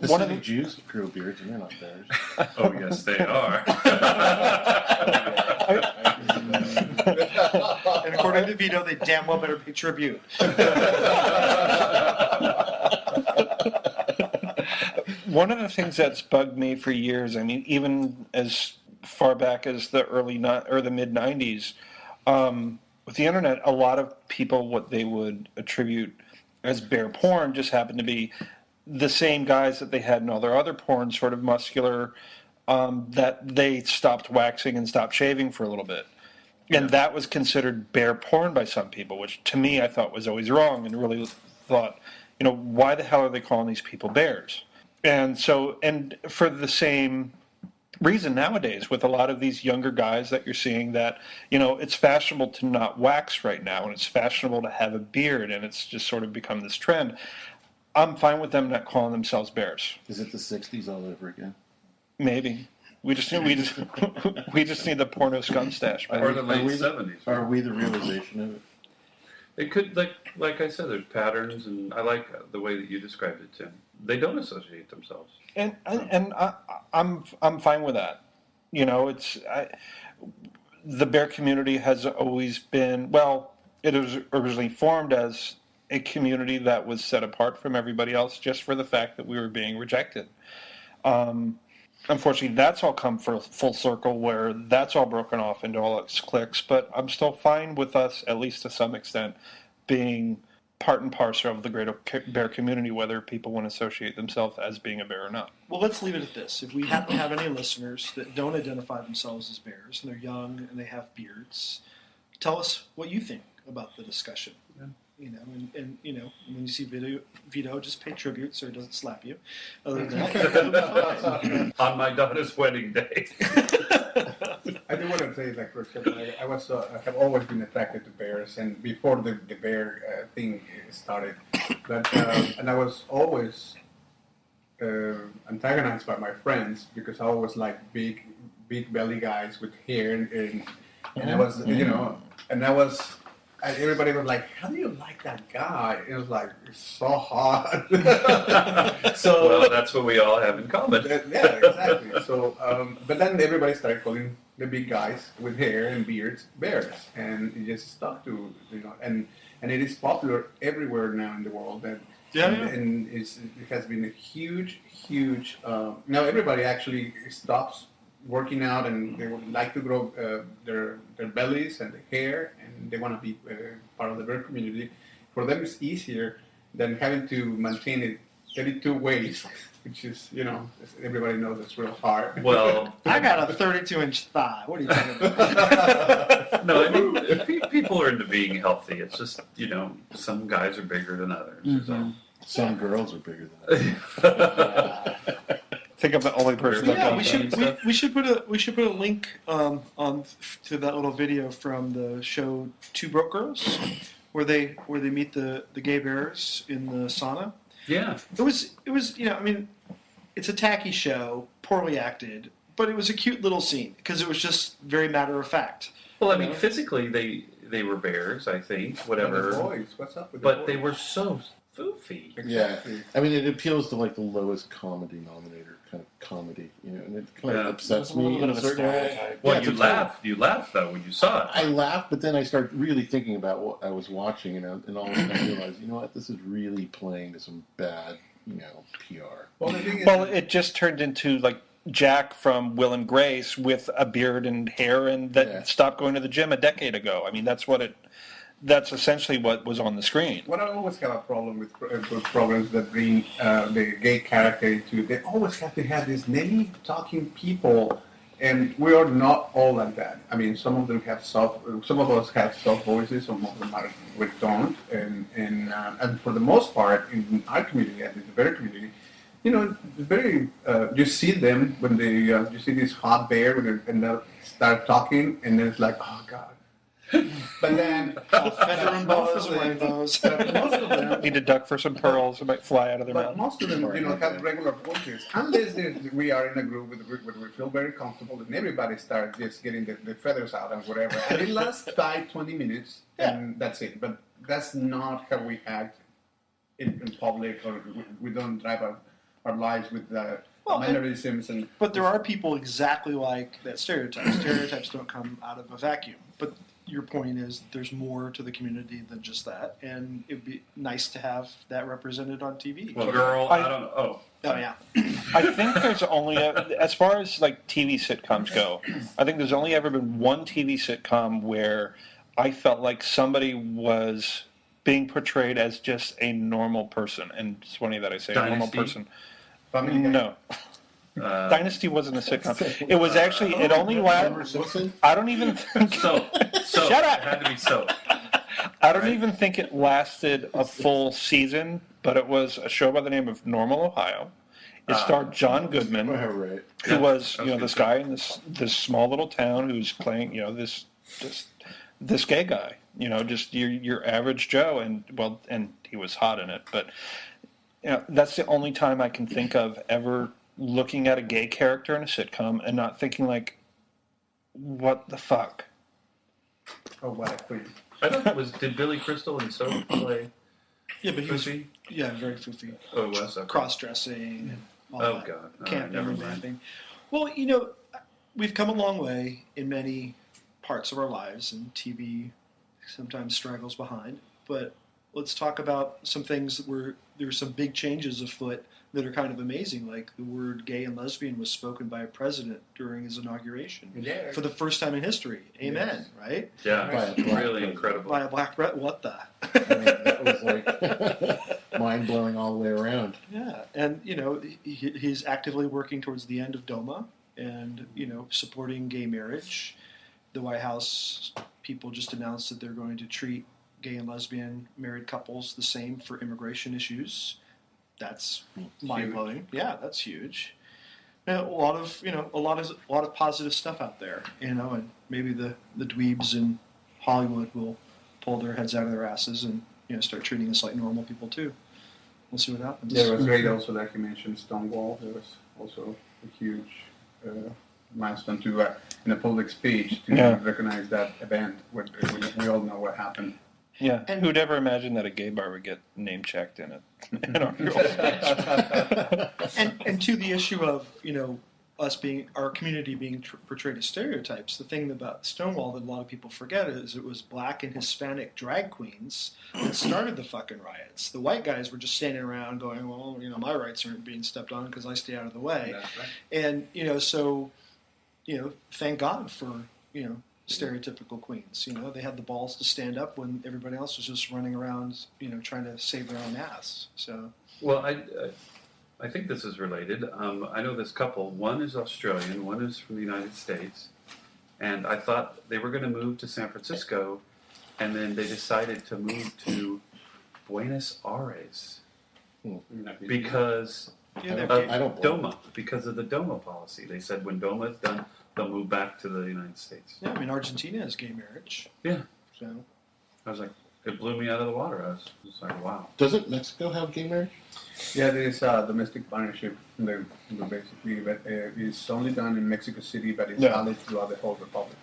D: one of the
E: Jews grow beards, and they're not bears.
C: Oh, yes, they are.
B: And according to Vito, they damn well better pay tribute.
D: One of the things that's bugged me for years, I mean, even as far back as the the mid '90s, with the internet, a lot of people, what they would attribute as bear porn, just happened to be the same guys that they had in all their other porn, sort of muscular, that they stopped waxing and stopped shaving for a little bit. And that was considered bear porn by some people, which to me I thought was always wrong, and really thought, why the hell are they calling these people bears? And for the same reason nowadays, with a lot of these younger guys that you're seeing, that, it's fashionable to not wax right now, and it's fashionable to have a beard, and it's just sort of become this trend. I'm fine with them not calling themselves bears.
E: Is it the '60s all over again?
D: Maybe. We just need the porno scum stash.
C: Or the late 70s.
E: Are we the realization of it?
C: It could, like I said, there's patterns, and I like the way that you described it, Tim. They don't associate themselves.
D: And I'm fine with that. The bear community has always been, it was originally formed as a community that was set apart from everybody else just for the fact that we were being rejected. Unfortunately, that's all come full circle, where that's all broken off into all its cliques, but I'm still fine with us, at least to some extent, being part and parcel of the greater bear community, whether people want to associate themselves as being a bear or not.
B: Well, let's leave it at this. If we happen to have any listeners that don't identify themselves as bears, and they're young and they have beards, tell us what you think about the discussion.
C: Yeah.
B: And when you see Vito, just pay tribute so it doesn't slap you. Other than that,
C: on my daughter's wedding day.
F: I do want to say, for a second, I have always been attracted to bears, and before the bear thing started, and I was always antagonized by my friends because I always liked big belly guys with hair, and I was, everybody was like, "How do you like that guy?" It was like, it's so hot. So
C: well, that's what we all have in common.
F: Yeah, exactly. So, but then everybody started calling the big guys with hair and beards bears, and it just stuck to and it is popular everywhere now in the world. And it has been a huge. Now everybody actually stops working out, and they would like to grow their bellies and their hair, and they want to be part of the bear community. For them, it's easier than having to maintain it 32 ways, which is, everybody knows it's real hard.
C: Well,
B: I got a 32-inch thigh. What are you talking about?
C: No, I mean, people are into being healthy. It's just, some guys are bigger than others.
E: Mm-hmm. Some girls are bigger than others.
D: think I'm the only person that
B: Yeah,
D: does that.
B: we should put a link on to that little video from the show Two Broke Girls, where they meet the gay bears in the sauna.
C: Yeah.
B: It was I mean, it's a tacky show, poorly acted, but it was a cute little scene because it was just very matter of fact.
C: Well, I mean, physically they were bears, I think, whatever.
F: The boys, what's up with
C: But
F: the
C: they
F: boys?
C: were so foofy.
F: Exactly.
E: I mean, it appeals to like the lowest comedy denominator kind of comedy, and it kind of upsets
A: It's a little
E: me
A: bit
E: in a
A: of a
E: certain way.
A: stereotype.
C: Well,
E: Yeah,
C: you
E: it's a
C: laughed. You laughed though when you saw it.
E: I laughed, but then I started really thinking about what I was watching, and all of a sudden I realized, you know what, this is really playing to some bad, PR.
F: Well, the thing is,
D: Well, it just turned into like Jack from Will and Grace with a beard and hair, and that
E: Yeah.
D: stopped going to the gym a decade ago. I mean, that's essentially what was on the screen.
F: what I always have a problem with programs that bring the gay character into, they always have to have these native talking people, and we are not all like that. I mean, some of them have some of us have soft voices, some of them we don't, and for the most part, in our community, at least the bear community, it's very. You see them when they you see this hot bear and they start talking, and then it's like, oh god. But then
B: Feather and boas and rainbows.
F: most of them.
D: Need to duck for some pearls that might fly out of their
F: But
D: mouth.
F: most of them, have regular voices. Unless we are in a group where we feel very comfortable, and everybody starts just getting the feathers out and whatever. And it lasts 20 minutes, and that's it. But that's not how we act in public, or we don't drive our lives with mannerisms.
B: But there are people exactly like that stereotype. Stereotypes don't come out of a vacuum. But your point is there's more to the community than just that, and it'd be nice to have that represented on TV.
C: Well, girl, I don't know.
B: Oh yeah.
D: I think there's only, as far as like TV sitcoms go, I think there's only ever been one TV sitcom where I felt like somebody was being portrayed as just a normal person, and it's funny that I say a normal
C: Dynasty?
D: person.
F: Family Guy.
D: No. Dynasty wasn't a sitcom. It was actually, it only
E: Homer
D: lasted,
E: Simpson?
D: I don't even think,
C: So
D: Shut up!
C: It had to be so.
D: I don't even think it lasted a full season, but it was a show by the name of Normal Ohio. It starred John Goodman,
E: Oh, right.
D: who
C: Yeah,
D: was,
C: that was
D: this
C: good.
D: guy in this small little town who's playing, this gay guy, just your average Joe, and he was hot in it, but that's the only time I can think of ever looking at a gay character in a sitcom and not thinking like, what the fuck?
F: Oh, what a queen.
C: I thought it was. Did Billy Crystal and Soap play
B: Yeah, but he was
C: Foofy?
B: very foofy.
C: Oh, it was. Okay.
B: Cross-dressing and all
C: Oh
B: that.
C: God. No,
B: Can't
C: never
B: remember
C: mind.
B: anything. Well, we've come a long way in many parts of our lives, and TV sometimes straggles behind. But let's talk about some things where there's some big changes afoot that are kind of amazing. Like the word gay and lesbian was spoken by a president during his inauguration
F: Yeah.
B: for the first time in history. Amen,
F: Yes.
B: right?
C: Yeah,
E: By a
C: it's
E: black
C: really
E: person.
C: incredible.
B: By a black bre- What the?
E: I mean, that was like mind blowing all the way around.
B: Yeah, and he's actively working towards the end of DOMA, and supporting gay marriage. The White House people just announced that they're going to treat gay and lesbian married couples the same for immigration issues. That's mind blowing. Yeah, that's huge. A lot of positive stuff out there, and maybe the dweebs in Hollywood will pull their heads out of their asses and start treating us like normal people too. We'll see what happens.
F: There was great also that you mentioned Stonewall. There was also a huge milestone to in a public speech to recognize that event. We all know what happened.
D: Yeah,
B: And-
D: who'd ever imagine that a gay bar would get name checked in it? In our girls'
B: And to the issue of our community being portrayed as stereotypes, the thing about Stonewall that a lot of people forget is it was black and Hispanic drag queens that started the fucking riots. The white guys were just standing around going, well, my rights aren't being stepped on because I stay out of the way.
F: That's right.
B: And so thank God for stereotypical queens. They had the balls to stand up when everybody else was just running around trying to save their own ass. So
C: Well, I think this is related. I know this couple. One is Australian, one is from the United States, and I thought they were going to move to San Francisco, and then they decided to move to Buenos Aires because
B: Yeah,
E: I don't blame
C: DOMA, because of the DOMA policy. They said when DOMA is done, they'll move back to the United States.
B: yeah, I mean, Argentina has gay marriage.
C: Yeah.
B: So,
C: I was like, it blew me out of the water. I was just like, wow.
E: Doesn't Mexico have gay marriage?
F: Yeah, there is domestic partnership. Basically, but it's only done in Mexico City, but it's valid throughout the whole republic.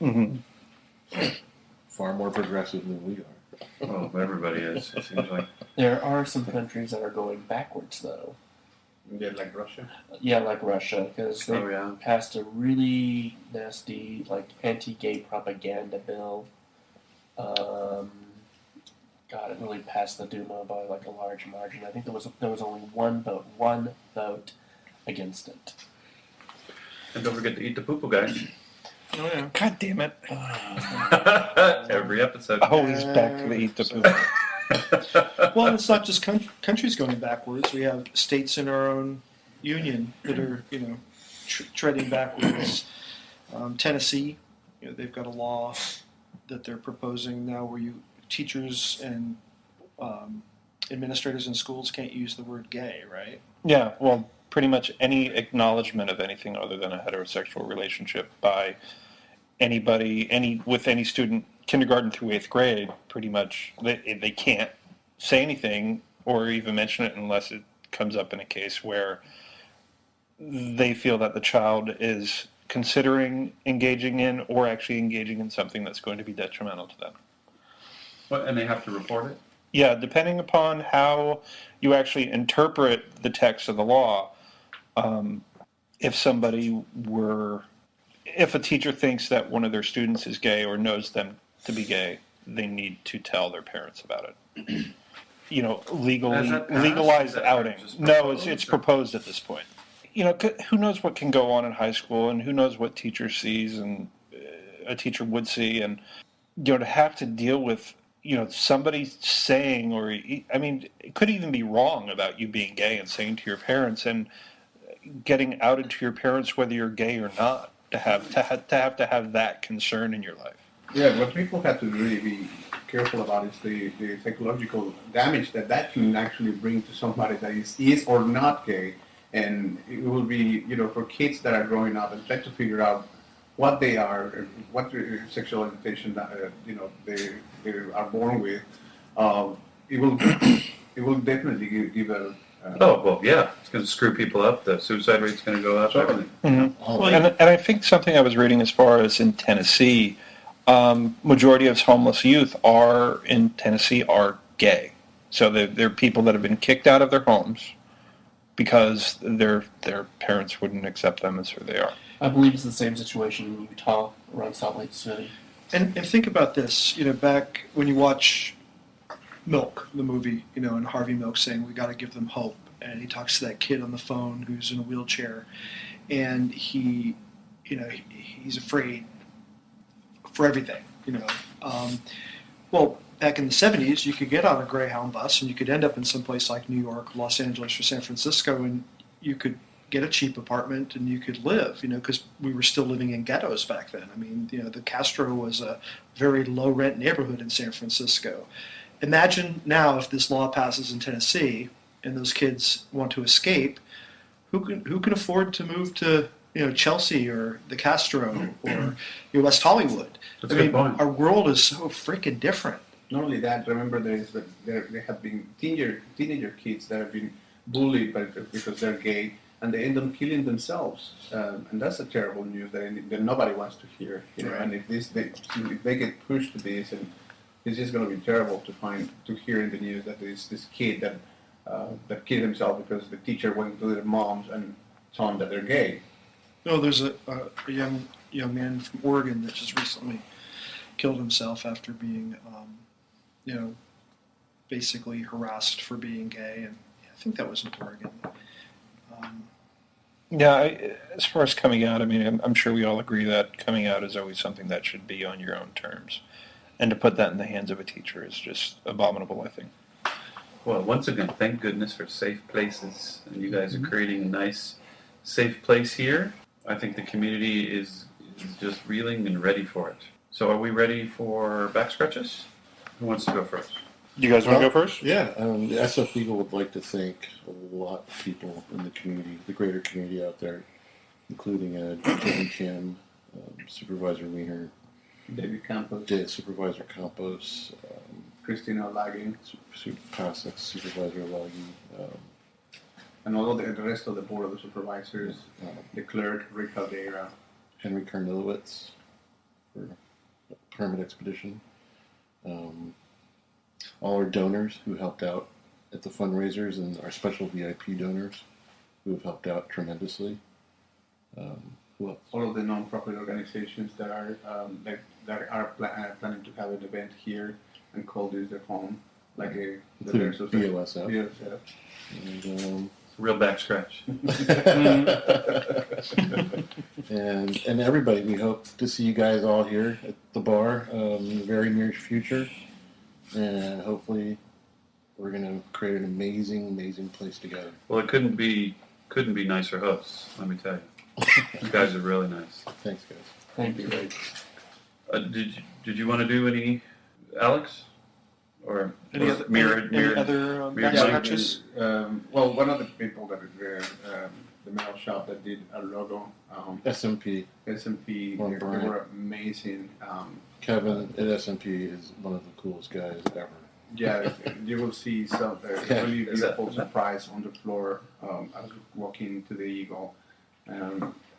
D: Mm-hmm.
E: Far more progressive than we are.
C: Well, everybody is. It seems like.
A: There are some countries that are going backwards, though.
F: Yeah, like Russia.
A: Yeah, like Russia, because they
C: Oh, yeah.
A: passed a really nasty, like, anti-gay propaganda bill. God, it really passed the Duma by like a large margin. I think there was only one vote against it.
C: And don't forget to eat the poo-poo, guys.
B: oh yeah.
D: God damn it.
C: Every episode.
D: Always back to the eat the poop.
B: Well, it's not just countries going backwards. We have states in our own union that are, treading backwards. Tennessee, they've got a law that they're proposing now where teachers and administrators in schools can't use the word gay, right?
D: Yeah, well, pretty much any acknowledgement of anything other than a heterosexual relationship by anybody, with any student, kindergarten through 8th grade, pretty much they can't say anything or even mention it unless it comes up in a case where they feel that the child is considering engaging in or actually engaging in something that's going to be detrimental to them.
C: Well, and they have to report it?
D: Yeah, depending upon how you actually interpret the text of the law, if a teacher thinks that one of their students is gay or knows them to be gay, they need to tell their parents about it. Legalized outing. No, it's proposed at this point. Who knows what can go on in high school, and who knows what teacher sees and a teacher would see, and to have to deal with somebody saying, it could even be wrong about you being gay and saying to your parents and getting outed to your parents whether you're gay or not, to have that concern in your life.
F: Yeah, what people have to really be careful about is the psychological damage that can actually bring to somebody that is or not gay. And it will be, for kids that are growing up and try to figure out what they are, what sexual orientation they are born with. It will definitely give a.
D: It's
C: going to screw people up. The suicide rate's going to go up. Everything.
D: Mm-hmm. And I think something I was reading as far as in Tennessee, majority of homeless youth in Tennessee are gay. So they're people that have been kicked out of their homes because their parents wouldn't accept them as who they are.
A: I believe it's the same situation in Utah, around Salt Lake City.
B: And think about this, back when you watch Milk, the movie, and Harvey Milk saying, we got to give them hope. And he talks to that kid on the phone who's in a wheelchair. And he's afraid for everything, Well, back in the 70s, you could get on a Greyhound bus and you could end up in some place like New York, Los Angeles, or San Francisco, and you could get a cheap apartment and you could live, because we were still living in ghettos back then. The Castro was a very low-rent neighborhood in San Francisco. Imagine now if this law passes in Tennessee and those kids want to escape, who can afford to move to Chelsea or the Castro or West Hollywood?
C: That's a good point.
B: Our world is so freaking different.
F: Not only that, remember there have been teenager kids that have been bullied because they're gay, and they end up killing themselves, and that's a terrible news that nobody wants to hear.
B: Right.
F: And if they get pushed to this, and it's just going to be terrible to hear in the news that there's this kid that killed himself because the teacher went to their moms and told them that they're gay.
B: No, there's a young man from Oregon that just recently killed himself after being, basically harassed for being gay, and I think that was in Oregon.
D: As far as coming out, I'm sure we all agree that coming out is always something that should be on your own terms. And to put that in the hands of a teacher is just abominable, I think.
C: Well, once again, thank goodness for safe places. And you guys are creating a nice, safe place here. I think the community is just reeling and ready for it. So are we ready for Backscratches? Who wants to go first?
D: You guys want to go first?
E: Yeah, the SF Eagle would like to thank a lot of people in the community, the greater community out there, including Jim Chin, Supervisor Wiener,
F: David Campos,
E: Supervisor Campos,
F: Christina Laggy,
E: Pasek, Supervisor Laggy,
F: and all of the rest of the board of the supervisors, the clerk, Rick Caldeira,
E: Henry Karnilowitz for Permit Expedition, all our donors who helped out at the fundraisers, and our special VIP donors who have helped out tremendously. Who else?
F: all of the non-profit organizations that are planning to have an event here and call this their home, like the
E: Including
F: Bears of
E: BOSF.
F: BOSF.
E: And,
C: Real back scratch.
E: and everybody, we hope to see you guys all here at the bar in the very near future, and hopefully we're going to create an amazing place together.
C: Well, it couldn't be nicer hosts. Let me tell you, you guys are really nice.
E: Thanks, guys.
A: Thank you.
C: Did you want to do any, Alex? Or
B: Any other
C: mirrored
B: mirrored backscratches?
F: Well, one of the people that the mail shop that did our logo,
E: SMP.
F: SMP,
E: Well,
F: they
E: Brian.
F: were amazing.
E: Kevin at SMP is one of the coolest guys ever.
F: Yeah, you will see some
E: Yeah.
F: really
C: Is that-
F: beautiful surprise on the floor as we walking into the Eagle.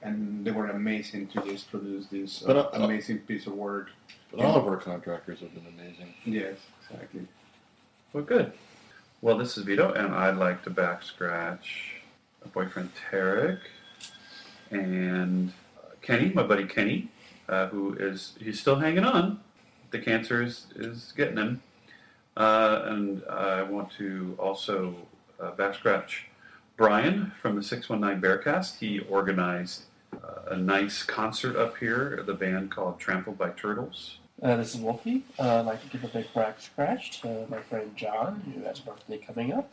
F: And they were amazing to just produce this
E: But,
F: amazing piece of work.
E: But all of our contractors have been amazing.
F: Yes, exactly.
C: Well, good. Well, this is Vito, and I'd like to back scratch my boyfriend Tarek and Kenny, my buddy Kenny, he's still hanging on. The cancer is getting him. And I want to also back scratch Brian from the 619 Bearcast. He organized a nice concert up here at the band called Trampled by Turtles.
A: This is Wulfy. I'd like to give a big back scratch to my friend John, who has a birthday coming up.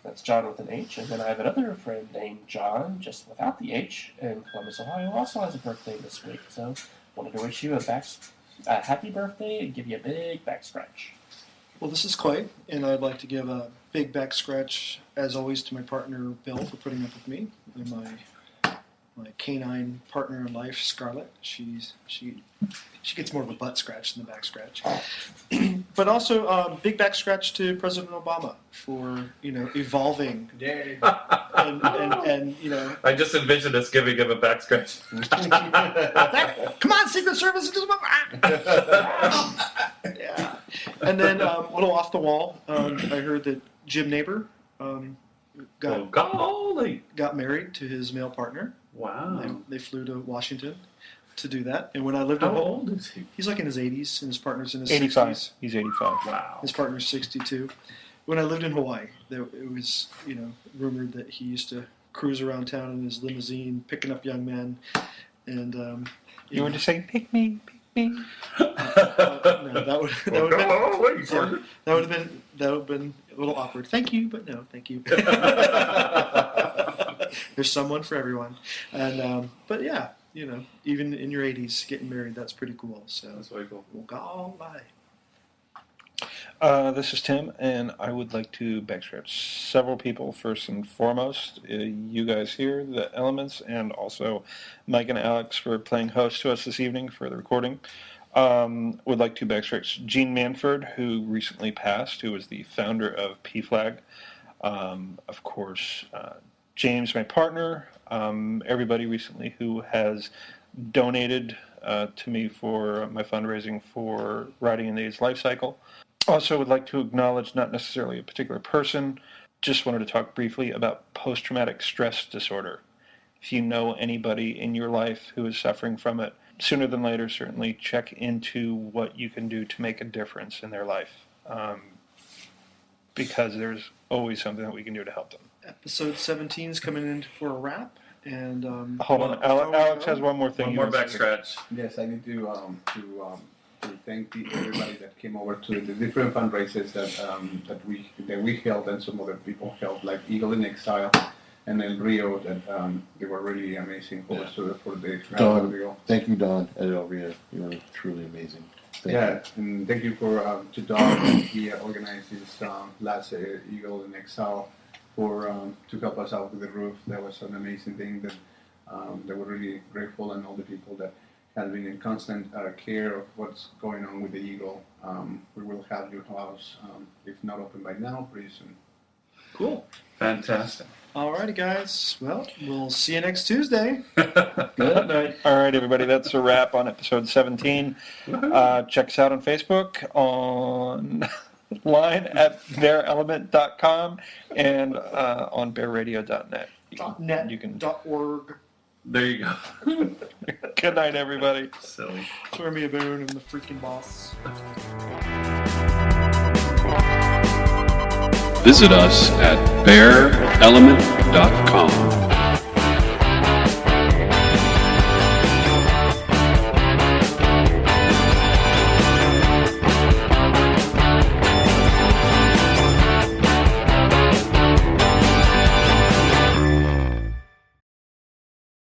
A: That's John with an H. And then I have another friend named John, just without the H, in Columbus, Ohio, who also has a birthday this week. So wanted to wish you a happy birthday and give you a big back scratch.
B: Well, this is Clay, and I'd like to give a big back scratch, as always, to my partner Bill for putting up with me, and my canine partner in life, Scarlett. She gets more of a butt scratch than a back scratch. But also, big back scratch to President Obama for evolving
F: Yay!
B: and
C: I just envisioned us giving him a back scratch.
B: come on, Secret Service. Yeah. And then a little off the wall. I heard that Jim Neighbor got married to his male partner.
C: Wow.
B: They flew to Washington to do that. And when I lived
C: How
B: in
C: old is he?
B: he's like in his 80s, and his partner's in his
D: 85.
B: 60s.
D: He's 85.
C: Wow.
B: His partner's 62. When I lived in Hawaii, it was rumored that he used to cruise around town in his limousine, picking up young men. And
D: You were just saying, pick me, pick me.
B: no, that would have been a little awkward. Thank you, but no, thank you. There's someone for everyone, and but yeah, even in your 80s, getting married, that's pretty cool. So
C: That's very cool.
B: we'll go all right.
D: This is Tim, and I would like to backscratch several people. First and foremost, you guys here, the Elements, and also Mike and Alex for playing host to us this evening for the recording. Would like to backscratch Gene Manford, who recently passed, who was the founder of PFLAG. Of course, James, my partner, everybody recently who has donated to me for my fundraising for Riding in the AIDS Life Cycle. Also would like to acknowledge not necessarily a particular person, just wanted to talk briefly about post-traumatic stress disorder. If you know anybody in your life who is suffering from it, sooner than later, certainly check into what you can do to make a difference in their life, because there's always something that we can do to help them.
B: Episode 17 is coming in for a wrap, and
D: Hold on, Alex has one more thing.
C: One
D: he
C: more
D: wants to
C: back
D: say.
C: scratch.
F: Yes, I need to thank everybody that came over to the different fundraisers that we held and some other people held, like Eagle in Exile and then Rio. That they were really amazing for the
E: Don, thank you, Don, at El Rio. You were truly amazing.
F: Yeah, and thank you for to Doug. He organized this last Eagle in Excel to help us out with the roof. That was an amazing thing that we're really grateful, and all the people that have been in constant care of what's going on with the Eagle. We will have your house, if not open by now, pretty soon.
B: Cool.
C: Fantastic.
B: Alrighty, guys. Well, we'll see you next Tuesday.
A: Good night.
D: All right, everybody, that's a wrap on episode 17. Check us out on Facebook, online at bearelement.com, and on bearradio.net.
B: .net,
D: You can.
B: .org.
C: There you go.
D: Good night, everybody.
C: Silly.
B: Throw me a bone, I'm the freaking boss.
H: Visit us at bearelement.com.